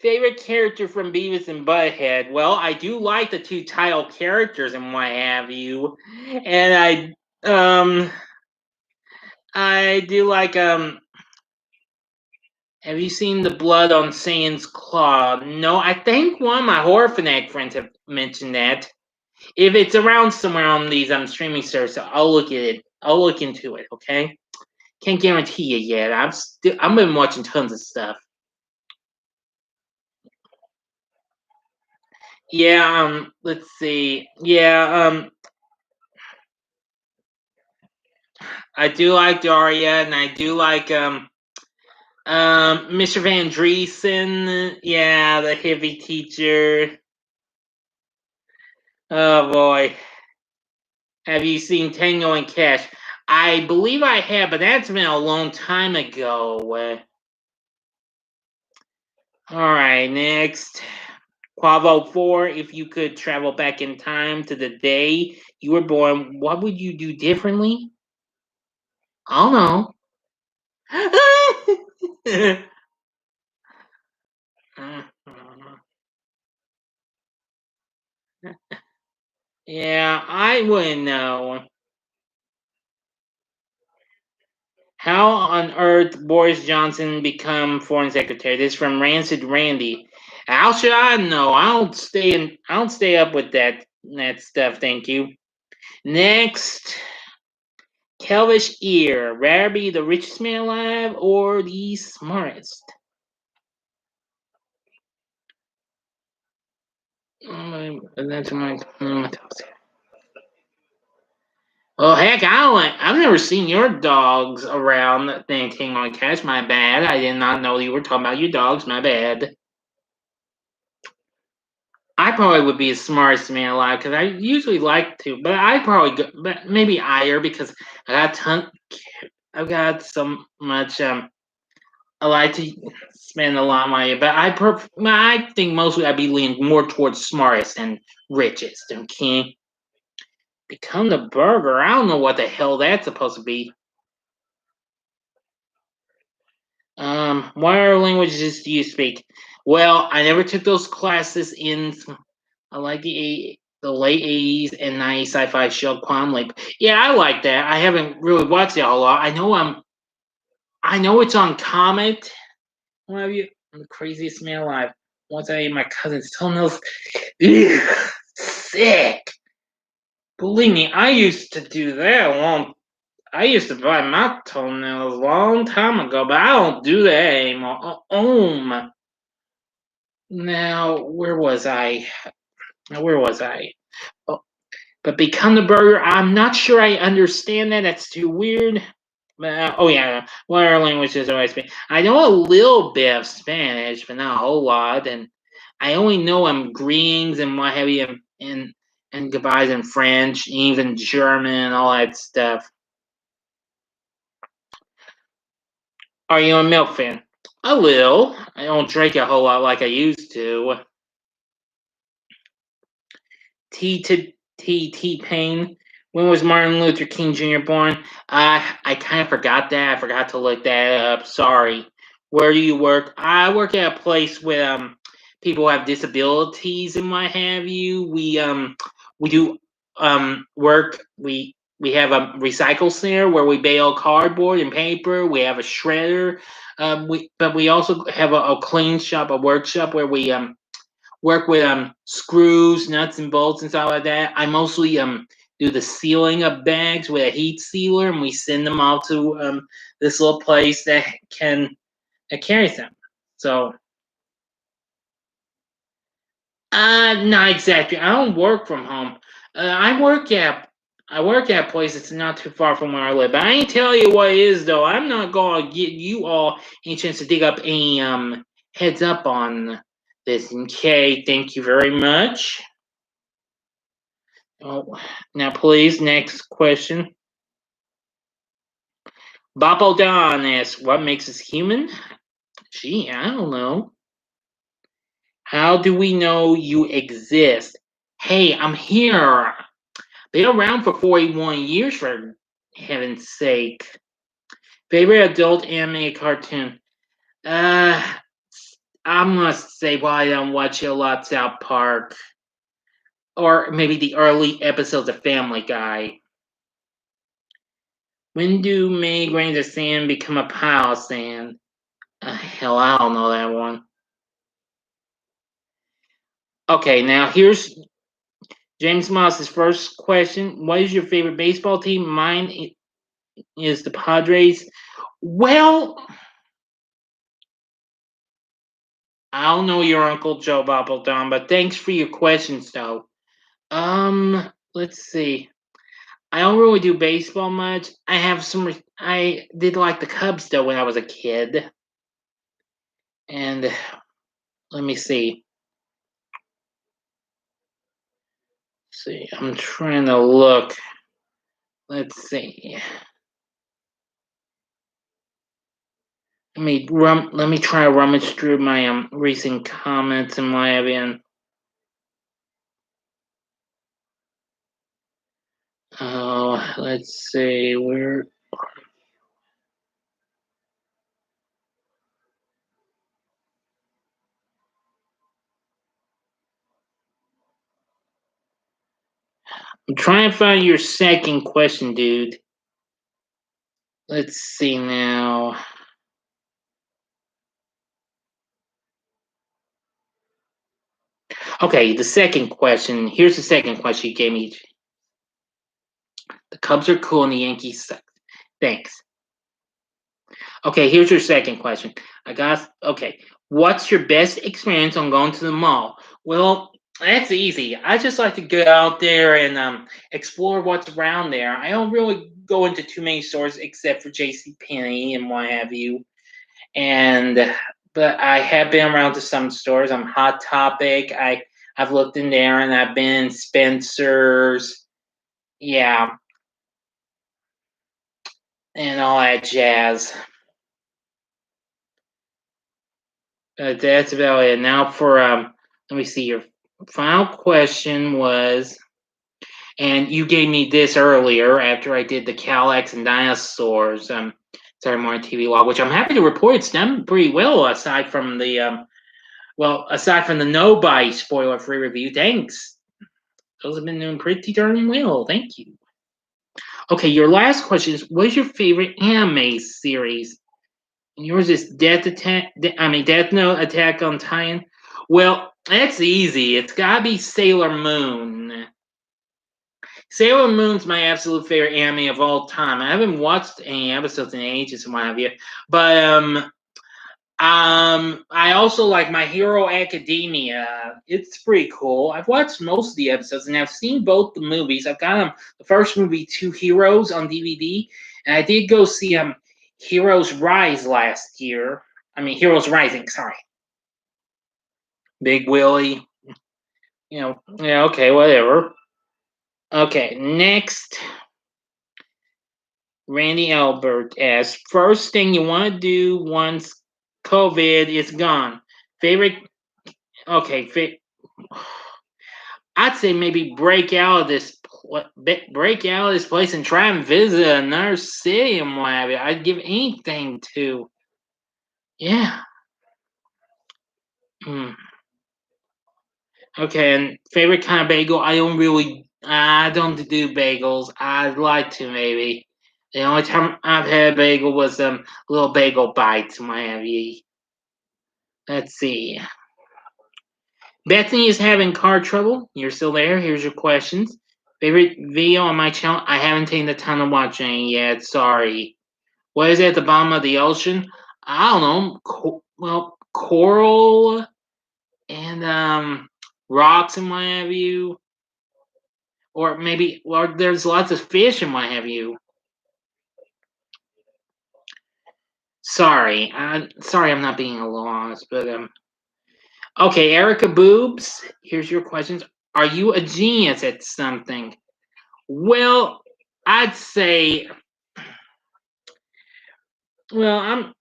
Favorite character from Beavis and Butthead? Well, I do like the two title characters and what have you, and I do like Have you seen the blood on Satan's claw? No, I think one of my horror fanatic friends have mentioned that. If it's around somewhere on these streaming services, I'll look at it. I'll look into it. Okay, can't guarantee it yet. I've been watching tons of stuff. Yeah. Let's see. Yeah. I do like Daria, and I do like Mr. Van Driesen. Yeah, the hippie teacher. Oh boy. Have you seen Tango and Cash? I believe I have, but that's been a long time ago. All right, next. Quavo 4, if you could travel back in time to the day you were born, what would you do differently? I don't know. Yeah, I wouldn't know. How on earth Boris Johnson become foreign secretary? This is from Rancid Randy. How should I know? I don't stay up with that stuff, thank you. Next, Kelvish Ear. Rather be the richest man alive or the smartest? That's my. Oh heck, I've never seen your dogs around thinking on Cash. My bad. I did not know you were talking about your dogs. My bad. I probably would be the smartest man alive because I usually like to, but I probably go, but maybe higher because I got I've got so much. I like to spend a lot of money, but I think mostly I'd be leaning more towards smartest and richest. Okay, become the burger. I don't know what the hell that's supposed to be. What other languages do you speak? Well, I never took those classes in. I like the late '80s and '90s sci-fi show Quantum Leap. Yeah, I like that. I haven't really watched it a lot. I know it's on Comet. What have you? I'm the craziest man alive. Once I ate my cousin's toenails. Ugh, sick. Believe me, I used to do that I used to bite my toenails a long time ago, but I don't do that anymore. Now, where was I? Where was I? Oh, but become the burger. I'm not sure I understand that. That's too weird. Oh yeah, what other languages do I speak? I know a little bit of Spanish, but not a whole lot. And I only know greetings and what have you, and goodbyes in French, even German, and all that stuff. Are you a milk fan? A little. I don't drink a whole lot like I used to. T Pain. When was Martin Luther King Jr. born? I kind of forgot that. I forgot to look that up. Sorry. Where do you work? I work at a place with people who have disabilities and what have you. We do work. We have a recycle center where we bale cardboard and paper. We have a shredder. But we also have a clean shop, a workshop where we work with screws, nuts, and bolts and stuff like that. I mostly do the sealing of bags with a heat sealer, and we send them out to this little place that carries them. So, not exactly. I don't work from home. I work at a place that's not too far from where I live. But I ain't tell you what it is though. I'm not gonna get you all any chance to dig up any heads up on this. Okay, thank you very much. Oh, now please, next question. Bobo Don asks, what makes us human? Gee, I don't know. How do we know you exist? Hey, I'm here. Been around for 41 years, for heaven's sake. Favorite adult anime cartoon? Uh, I must say, well, I don't watch a lot South Park. Or maybe the early episodes of Family Guy. When do many grains of sand become a pile of sand? Hell, I don't know that one. Okay, now here's James Moss's first question. What is your favorite baseball team? Mine is the Padres. Well, I don't know your Uncle Joe Bobbledon, but thanks for your questions, though. Let's see. I don't really do baseball much. I have some. I did like the Cubs though when I was a kid. And let me see. See, I'm trying to look. Let's see. Let me try to rummage through my recent comments and what have you. Oh, let's see where. I'm trying to find your second question, dude. Let's see now. Okay, the second question. Here's the second question you gave me. The Cubs are cool and the Yankees suck. Thanks. Okay, here's your second question. Okay. What's your best experience on going to the mall? Well, that's easy. I just like to go out there and explore what's around there. I don't really go into too many stores except for J.C. Penney and what have you. And but I have been around to some stores. I'm Hot Topic. I've looked in there and I've been in Spencer's. Yeah, and all that jazz. That's about it. Now for let me see. Your final question was, and you gave me this earlier after I did the Calax and Dinosaurs Saturday Morning TV log, which I'm happy to report it's done pretty well. Aside from the nobody spoiler free review, thanks. Those have been doing pretty darn well. Thank you. Okay, your last question is, what is your favorite anime series? Yours is Death Note, Attack on Titan. Well, that's easy. It's gotta be Sailor Moon. Sailor Moon's my absolute favorite anime of all time. I haven't watched any episodes in ages and what have you, but I also like My Hero Academia. It's pretty cool. I've watched most of the episodes and I've seen both the movies. I've got the first movie, Two Heroes, on DVD, and I did go see Heroes Rise last year. I mean, Heroes Rising. Sorry, Big Willie. Yeah, okay, whatever. Okay, next. Randy Albert asks, first thing you want to do once COVID is gone. Favorite? Okay, I'd say maybe break out of this place and try and visit another city and what have you. I'd give anything to, yeah. Mm. Okay, and favorite kind of bagel? I don't do bagels. I'd like to maybe. The only time I've had a bagel was little bagel bites and what have you. Let's see. Bethany is having car trouble. You're still there. Here's your questions. Favorite video on my channel? I haven't taken the time to watch any yet. Sorry. What is at the bottom of the ocean? I don't know. Coral and rocks and what have you. Or maybe, or there's lots of fish and what have you. Sorry. Sorry I'm not being a little honest, but okay, Erica Boobs, here's your questions. Are you a genius at something? Well, I'd say, well,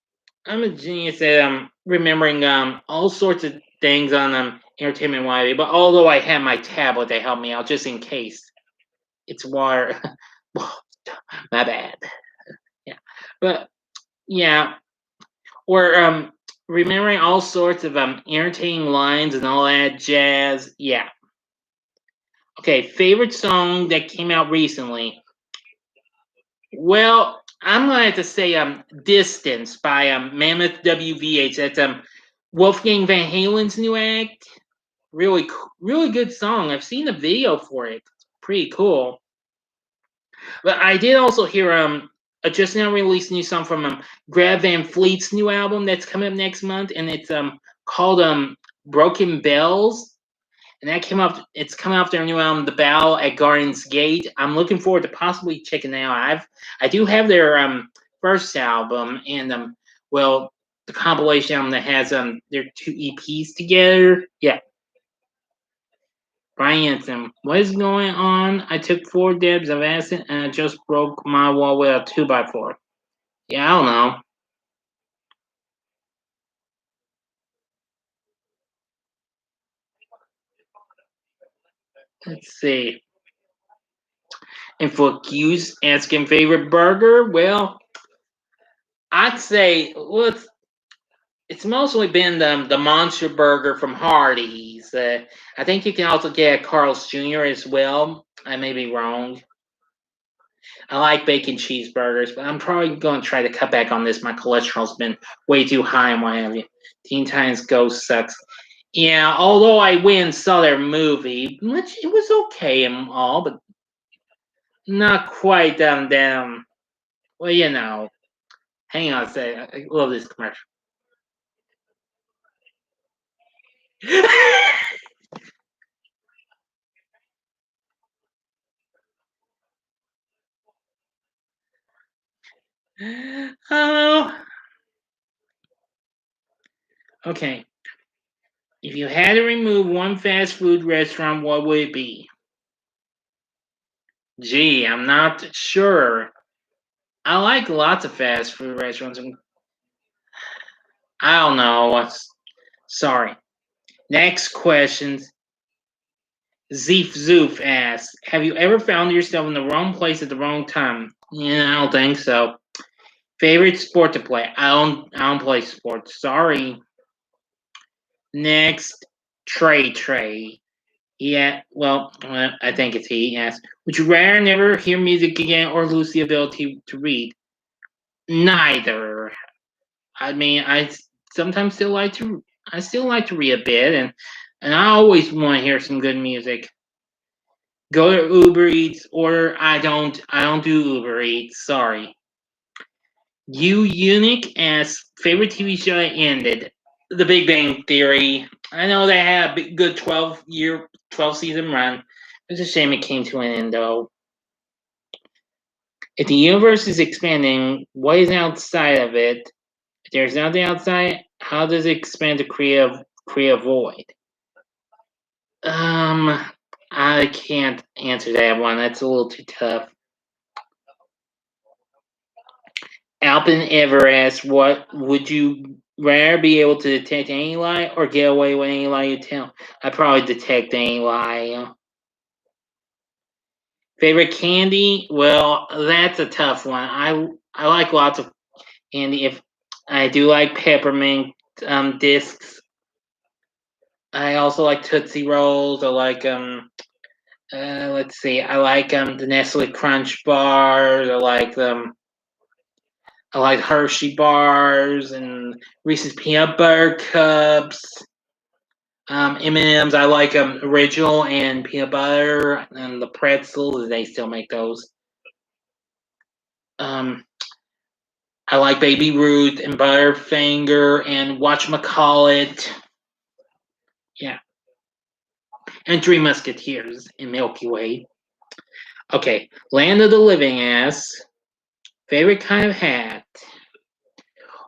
I'm a genius at remembering all sorts of things on Entertainment Weekly. But although I have my tablet to help me out just in case it's water, my bad. Yeah, but yeah, or remembering all sorts of entertaining lines and all that jazz. Yeah. Okay, favorite song that came out recently. Well, I'm gonna have to say "Distance" by Mammoth WVH. That's Wolfgang Van Halen's new act. Really good song. I've seen the video for it. It's pretty cool. But I did also hear a just now released new song from Grab Van Fleet's new album that's coming up next month, and it's called Broken Bells. And that came up. It's coming off their new album, The Battle at Garden's Gate. I'm looking forward to possibly checking it out. I do have their first album and well, the compilation album that has their two EPs together. Yeah. Brian Anthony, what is going on? I took 4 dabs of acid and I just broke my wall with a 2x4. Yeah, I don't know. Let's see. And for Q's asking favorite burger, well, I'd say it's mostly been the Monster Burger from Hardee's. I think you can also get a Carl's Jr. as well. I may be wrong. I like bacon cheeseburgers, but I'm probably going to try to cut back on this. My cholesterol's been way too high and what have you. Teen Titans Go sucks. Yeah, although I went and saw their movie, which it was okay and all, but not quite down. Well, you know. Hang on a second. I love this commercial. Oh, okay. If you had to remove one fast food restaurant, what would it be? Gee, I'm not sure. I like lots of fast food restaurants. I don't know. Sorry. Next question. Zeef Zoof asks, have you ever found yourself in the wrong place at the wrong time? Yeah, I don't think so. Favorite sport to play? I don't play sports. Sorry. Next, Trey. Yeah, well, I think it's he. Yes. Would you rather never hear music again or lose the ability to read? Neither. I mean, sometimes still like to. I still like to read a bit, and I always want to hear some good music. Go to Uber Eats, or I don't. I don't do Uber Eats. Sorry. You Unique as favorite TV show that ended. The Big Bang Theory. I know they had a good 12 season run. It's a shame it came to an end, though. If the universe is expanding, what is outside of it? If there's nothing outside, how does it expand to create a void? I can't answer that one. That's a little too tough. Alpin Ever asks, what would you rather be able to detect any lie or get away with any lie you tell? I'd probably detect any lie. Favorite candy? Well, that's a tough one. I like lots of candy. If I do like peppermint discs. I also like Tootsie Rolls. I like let's see. I like the Nestle Crunch bars. I like Hershey bars and Reese's peanut butter cups. M&Ms. I like original and peanut butter and the pretzels. They still make those. Um, I like Baby Ruth and Butterfinger and Whatchamacallit. Yeah, and Three Musketeers and Milky Way. Okay, Land of the Living asks, favorite kind of hat?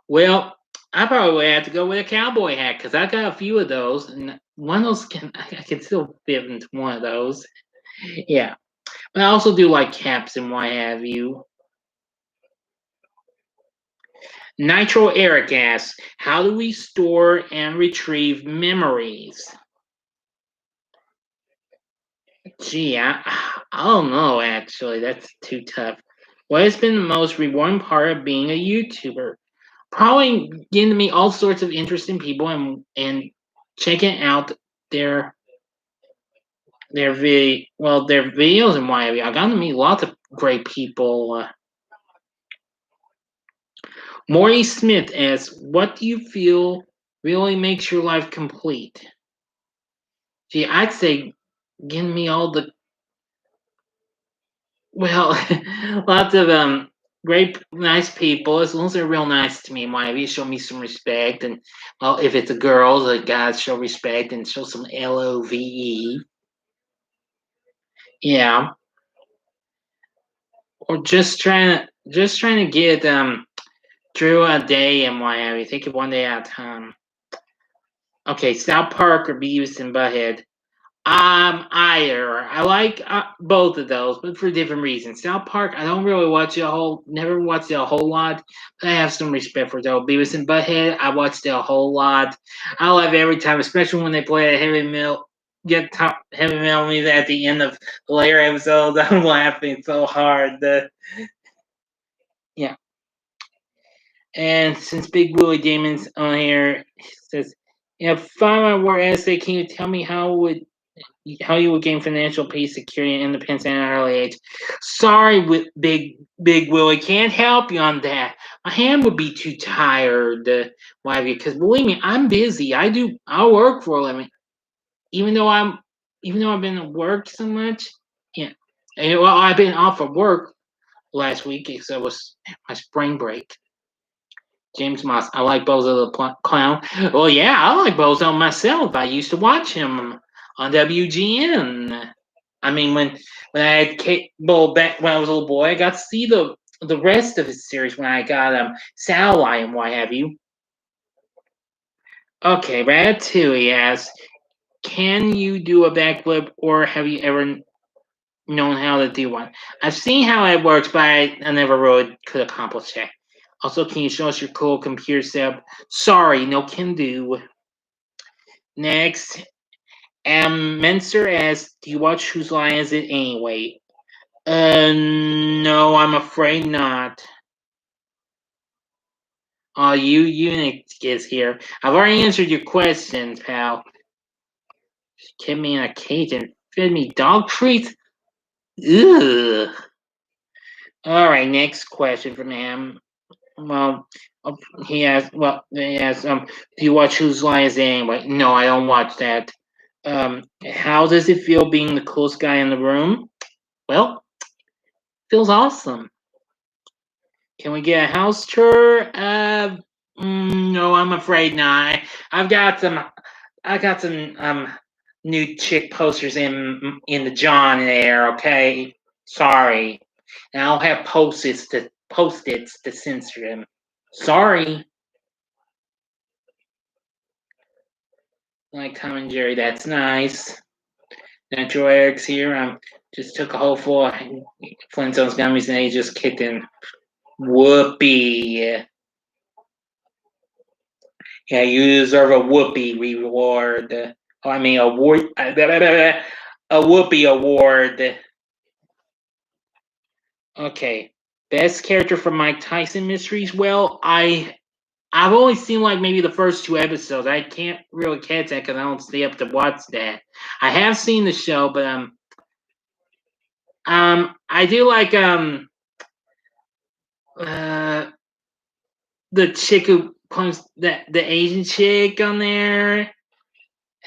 Well, I probably would have to go with a cowboy hat because I got a few of those, and one of those I can still fit into one of those. Yeah, but I also do like caps and what have you. Nitro Eric asks, how do we store and retrieve memories? Gee, I don't know actually. That's too tough. What has been the most rewarding part of being a YouTuber? Probably getting to meet all sorts of interesting people and checking out their their videos and what have you. I got to meet lots of great people. Maury Smith asks, "What do you feel really makes your life complete?" Gee, I'd say getting me all the well, lots of great, nice people. As long as they're real nice to me and what have you, show me some respect. And well, if it's a girl, the guys show respect and show some love. Yeah, or just trying to get through a day and what have you. Take it one day at a time. Okay, South Park or Beavis and Butthead. Either. I like both of those, but for different reasons. South Park, I don't really never watched it a whole lot, but I have some respect for those. Beavis and Butthead, I watched it a whole lot. I love every time, especially when they play a heavy metal music at the end of the later episodes. I'm laughing so hard. Yeah. And since Big Willie Damon's on here, he says, "If five word essay, can you tell me how you would gain financial peace, security, and independence at an early age?" Sorry, Big Willie, can't help you on that. My hand would be too tired. Why? Because believe me, I'm busy. I work for a living. Even though I've been at work so much. Yeah. Well, I've been off of work last week because it was my spring break. James Moss. I like Bozo the Clown. Well, yeah, I like Bozo myself. I used to watch him on WGN. I mean, when I had cable back when I was a little boy, I got to see the rest of his series when I got Satellite and what have you. Okay, Ratatouille asks, can you do a backflip or have you ever known how to do one? I've seen how it works, but I never really could accomplish that. Also, can you show us your cool computer setup? Sorry, no can do. Next, Menser asks, do you watch Whose Line Is It Anyway? No, I'm afraid not. Unix is here. I've already answered your questions, pal. Kept me in a cage and fed me dog treats? Ugh. Alright, next question from him. Well, he asks, do you watch Whose Line Is It Anyway? No, I don't watch that. How does it feel being the coolest guy in the room? Well, feels awesome. Can we get a house tour? No, I'm afraid not. I got some new chick posters in the John there. Okay, sorry, and I'll have post-its to censor them. Sorry. Like Tom and Jerry, that's nice. Natural Eric's here. Just took a whole full Flintstones gummies and they just kicked in. Whoopee. Yeah, you deserve a whoopee reward. I mean, a whoopee award. Okay, best character from Mike Tyson Mysteries. Well, I've only seen like maybe the first 2 episodes. I can't really catch that because I don't stay up to watch that. I have seen the show, but I do like uh the chick who plays the Asian chick on there.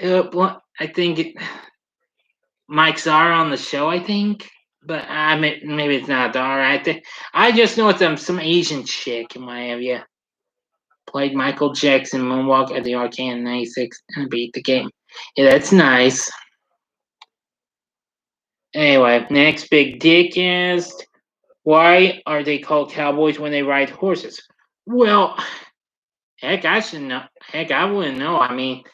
I think Mike Zara on the show. I think, but maybe it's not Zara. I just know it's some Asian chick in my area. Played Michael Jackson Moonwalk at the Arcade in '96 and beat the game. Yeah, that's nice. Anyway, next big dick is why are they called cowboys when they ride horses? Well, heck, I should know. Heck, I wouldn't know. I mean,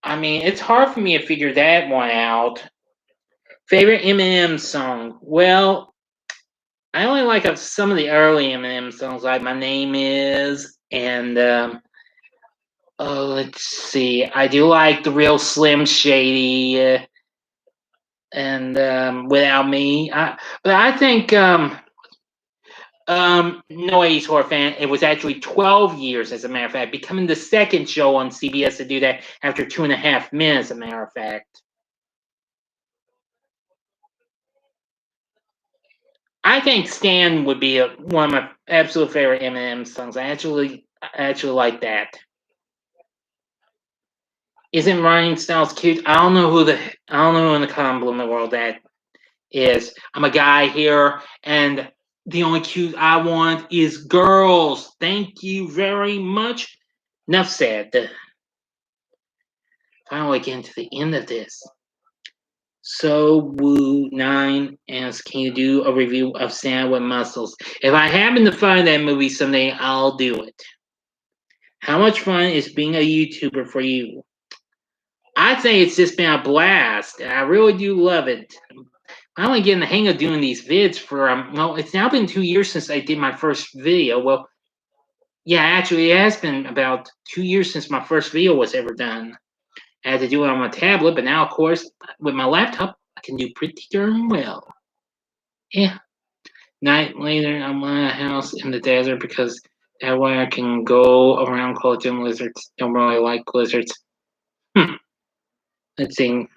it's hard for me to figure that one out. Favorite Eminem song? Well, I only like some of the early Eminem songs, like "My Name Is" and let's see. I do like the real Slim Shady and "Without Me." But I think no 80s horror fan. It was actually 12 years, as a matter of fact, becoming the second show on CBS to do that after 2.5 minutes, as a matter of fact. I think "Stan" would be one of my absolute favorite Eminem songs. I actually like that. Isn't Ryan Stiles cute? I don't know who in the compliment world that is. I'm a guy here, and the only cute I want is girls. Thank you very much. Enough said. Finally getting to the end of this. So Woo 9 asks, can you do a review of Santa with Muscles? If I happen to find that movie someday, I'll do it. How much fun is being a YouTuber for you? I'd say it's just been a blast. I really do love it. I'm only getting the hang of doing these vids for well, it's now been 2 years since I did my first video. Well, yeah, actually, it has been about 2 years since my first video was ever done. I had to do it on my tablet, but now, of course, with my laptop, I can do pretty darn well. Yeah. Night later, I'm in a house in the desert because that way I can go around collecting lizards. Don't really like lizards. Let's see.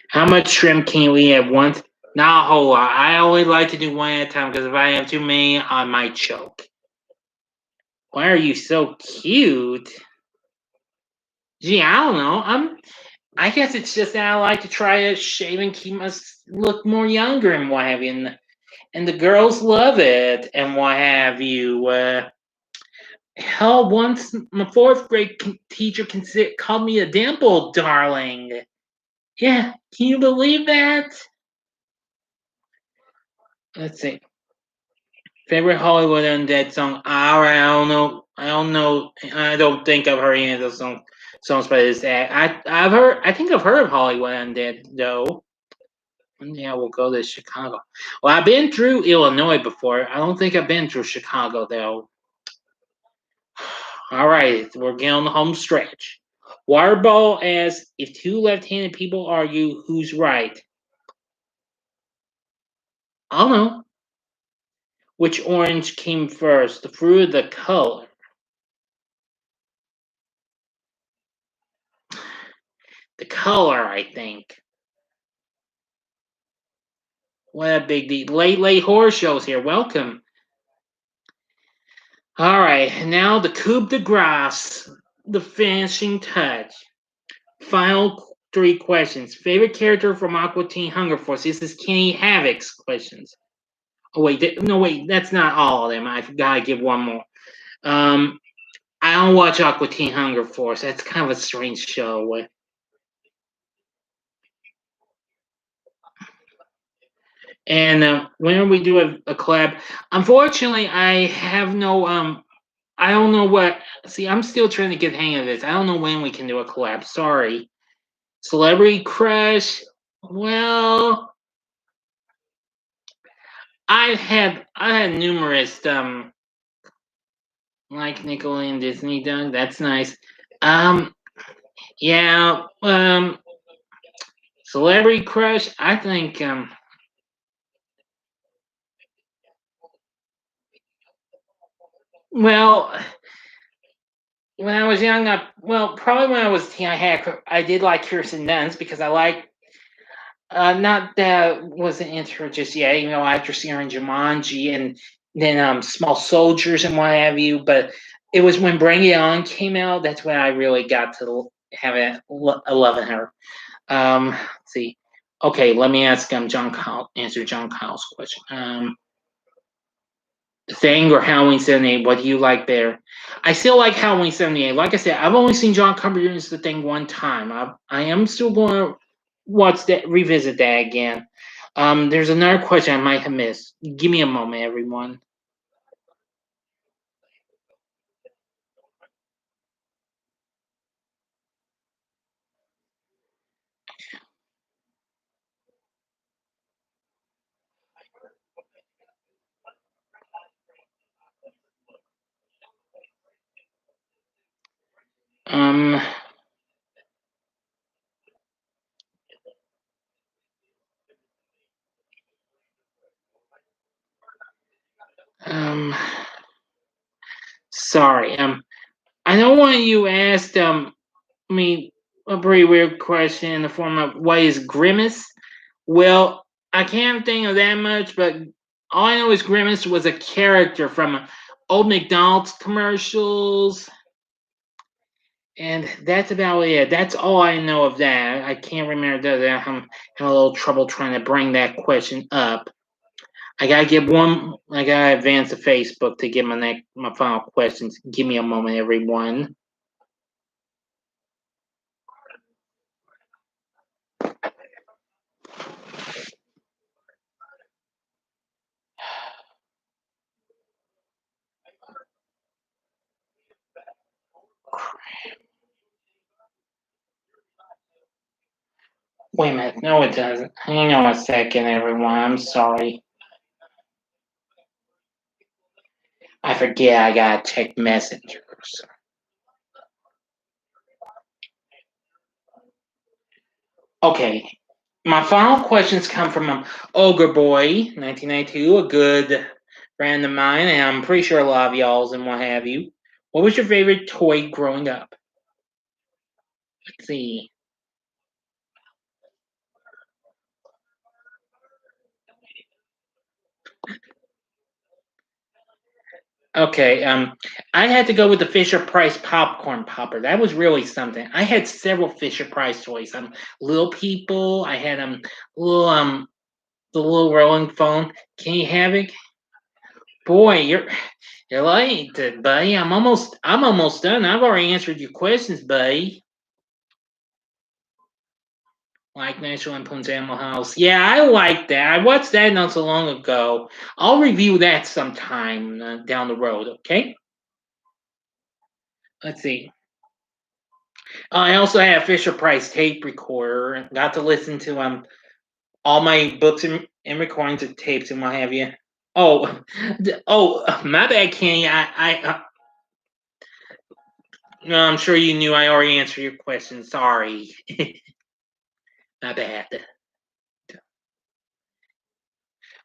How much shrimp can we eat at once? Not a whole lot. I only like to do one at a time because if I have too many, I might choke. Why are you so cute? Gee, I don't know. I guess it's just that I like to try to shave and keep my look more younger and what have you. And the girls love it and what have you. Hell, once my fourth grade teacher called me a dimple darling. Yeah, can you believe that? Let's see. Favorite Hollywood Undead song? I don't know. I don't know. I don't think I've heard any of those songs by this act. I've heard. I think I've heard of Hollywood Undead though. Yeah, we'll go to Chicago. Well, I've been through Illinois before. I don't think I've been through Chicago though. All right, we're getting on the home stretch. Waterball asks, if two left-handed people argue, who's right? I don't know. Which orange came first, the fruit or the color? The color, I think. What a big deal. Late horror shows here. Welcome. All right, now the coup de grace, the finishing touch. Final 3 questions. Favorite character from Aqua Teen Hunger Force? This is Kenny Havoc's questions. Oh wait, no wait, that's not all of them. I've got to give one more. I don't watch Aqua Teen Hunger Force. That's kind of a strange show. And when we do a collab, unfortunately, I have no I don't know what. See, I'm still trying to get the hang of this. I don't know when we can do a collab. Sorry. Celebrity crush. Well, I had numerous like Nickelodeon Disney done. That's nice. Um yeah, celebrity crush, I think well, when I was young, probably when I was teen, I did like Kirsten Dunst because I like not that wasn't into her just yet, after seeing her in Jumanji and then Small Soldiers and what have you. But it was when Bring It On came out that's when I really got to have a loving her. Let's see. Okay, let me ask answer John Kyle's question. Thing or Halloween 78, what do you like better? I still like Halloween 78. Like I said, I've only seen John Carpenter's The Thing one time. I am still going to revisit that again. There's another question I might have missed. Give me a moment, everyone. Um, um, sorry. I know when you asked me a pretty weird question in the form of what is Grimace? Well, I can't think of that much, but all I know is Grimace was a character from old McDonald's commercials, and that's about it. That's all I know of that. I can't remember that. I'm having a little trouble trying to bring that question up. I gotta get one. I gotta advance to Facebook to get my final questions. Give me a moment, everyone. Wait a minute. No, it doesn't. Hang on a second, everyone. I'm sorry. I forget I gotta check messengers. Okay. My final questions come from Ogre Boy, 1992, a good friend of mine, and I'm pretty sure a lot of y'all's and what have you. What was your favorite toy growing up? Let's see. Okay, I had to go with the Fisher Price popcorn popper. That was really something. I had several Fisher Price toys. Little people. I had little the little rolling phone. Can you have it? Boy, you're late, buddy. I'm almost done. I've already answered your questions, buddy. Like National Lampoon's Animal House. Yeah, I like that. I watched that not so long ago. I'll review that sometime down the road. Okay. Let's see. I also had a Fisher Price tape recorder. Got to listen to all my books and recordings of tapes and what have you. Oh, my bad, Kenny. No, I'm sure you knew I already answered your question. Sorry. My bad.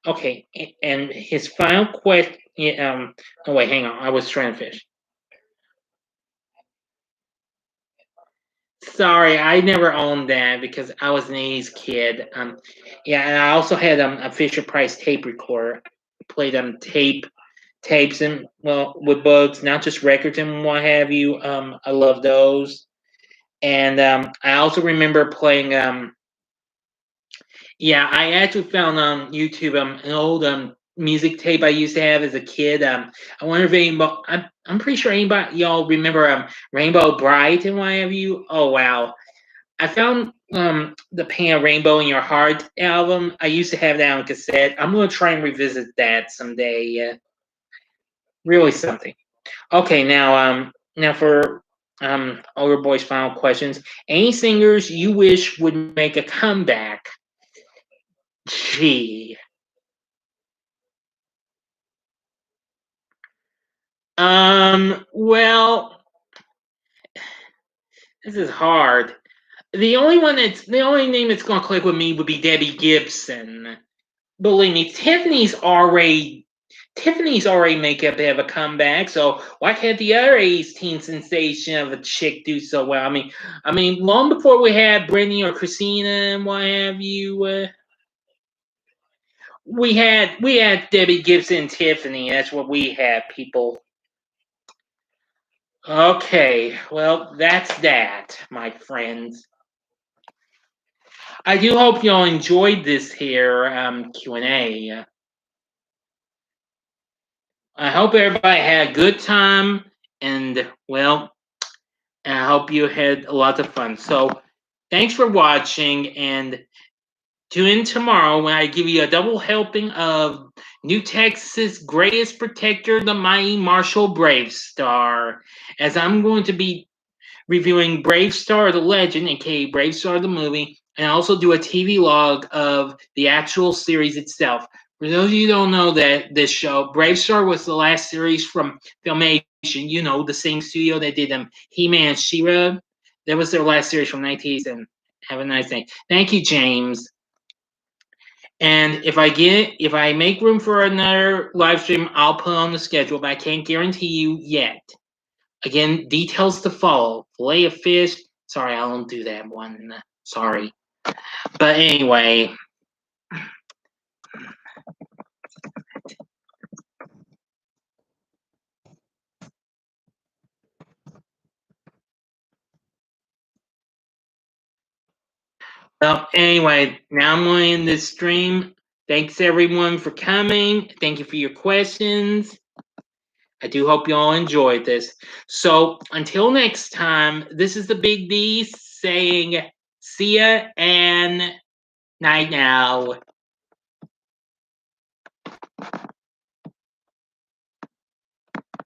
Okay, and his final question. Oh wait, hang on. I was trying to fish. Sorry, I never owned that because I was an '80s kid. Yeah, and I also had a Fisher Price tape recorder. Played tapes and with books, not just records and what have you. I love those, and I also remember playing. Yeah, I actually found on YouTube an old music tape I used to have as a kid. I wonder if anybody. I'm pretty sure anybody y'all remember Rainbow Bright and what have you. Oh wow, I found the Paint a Rainbow in Your Heart album. I used to have that on cassette. I'm gonna try and revisit that someday. Really something. Okay, now for Older Boy's final questions. Any singers you wish would make a comeback? Gee, Well, this is hard. The only name that's gonna click with me would be Debbie Gibson. Believe me, Tiffany's already make a bit of a comeback, so why can't the other 80s teen sensation of a chick do so well? I mean, long before we had Brittany or Christina and what have you, we had Debbie Gibson and Tiffany. That's what we had, people. Okay, well, that's that, my friends. I do hope y'all enjoyed this here Q&A. I hope everybody had a good time, and well, and I hope you had a lot of fun. So, thanks for watching, and tune in tomorrow when I give you a double helping of New Texas' greatest protector, the mighty Marshall Bravestar, as I'm going to be reviewing Bravestar the Legend, aka Bravestar the movie, and also do a TV log of the actual series itself. For those of you who don't know that this show, Bravestar was the last series from Filmation, the same studio that did He-Man and She-Ra. That was their last series from 1987. Have a nice day. Thank you, James. And if I make room for another live stream, I'll put on the schedule, but I can't guarantee you yet. Again, details to follow. Fillet of fish. Sorry, I don't do that one. Sorry. But anyway. Well, anyway, now I'm going to end this stream. Thanks everyone for coming. Thank you for your questions. I do hope you all enjoyed this. So until next time, this is the Big D saying see ya and night now.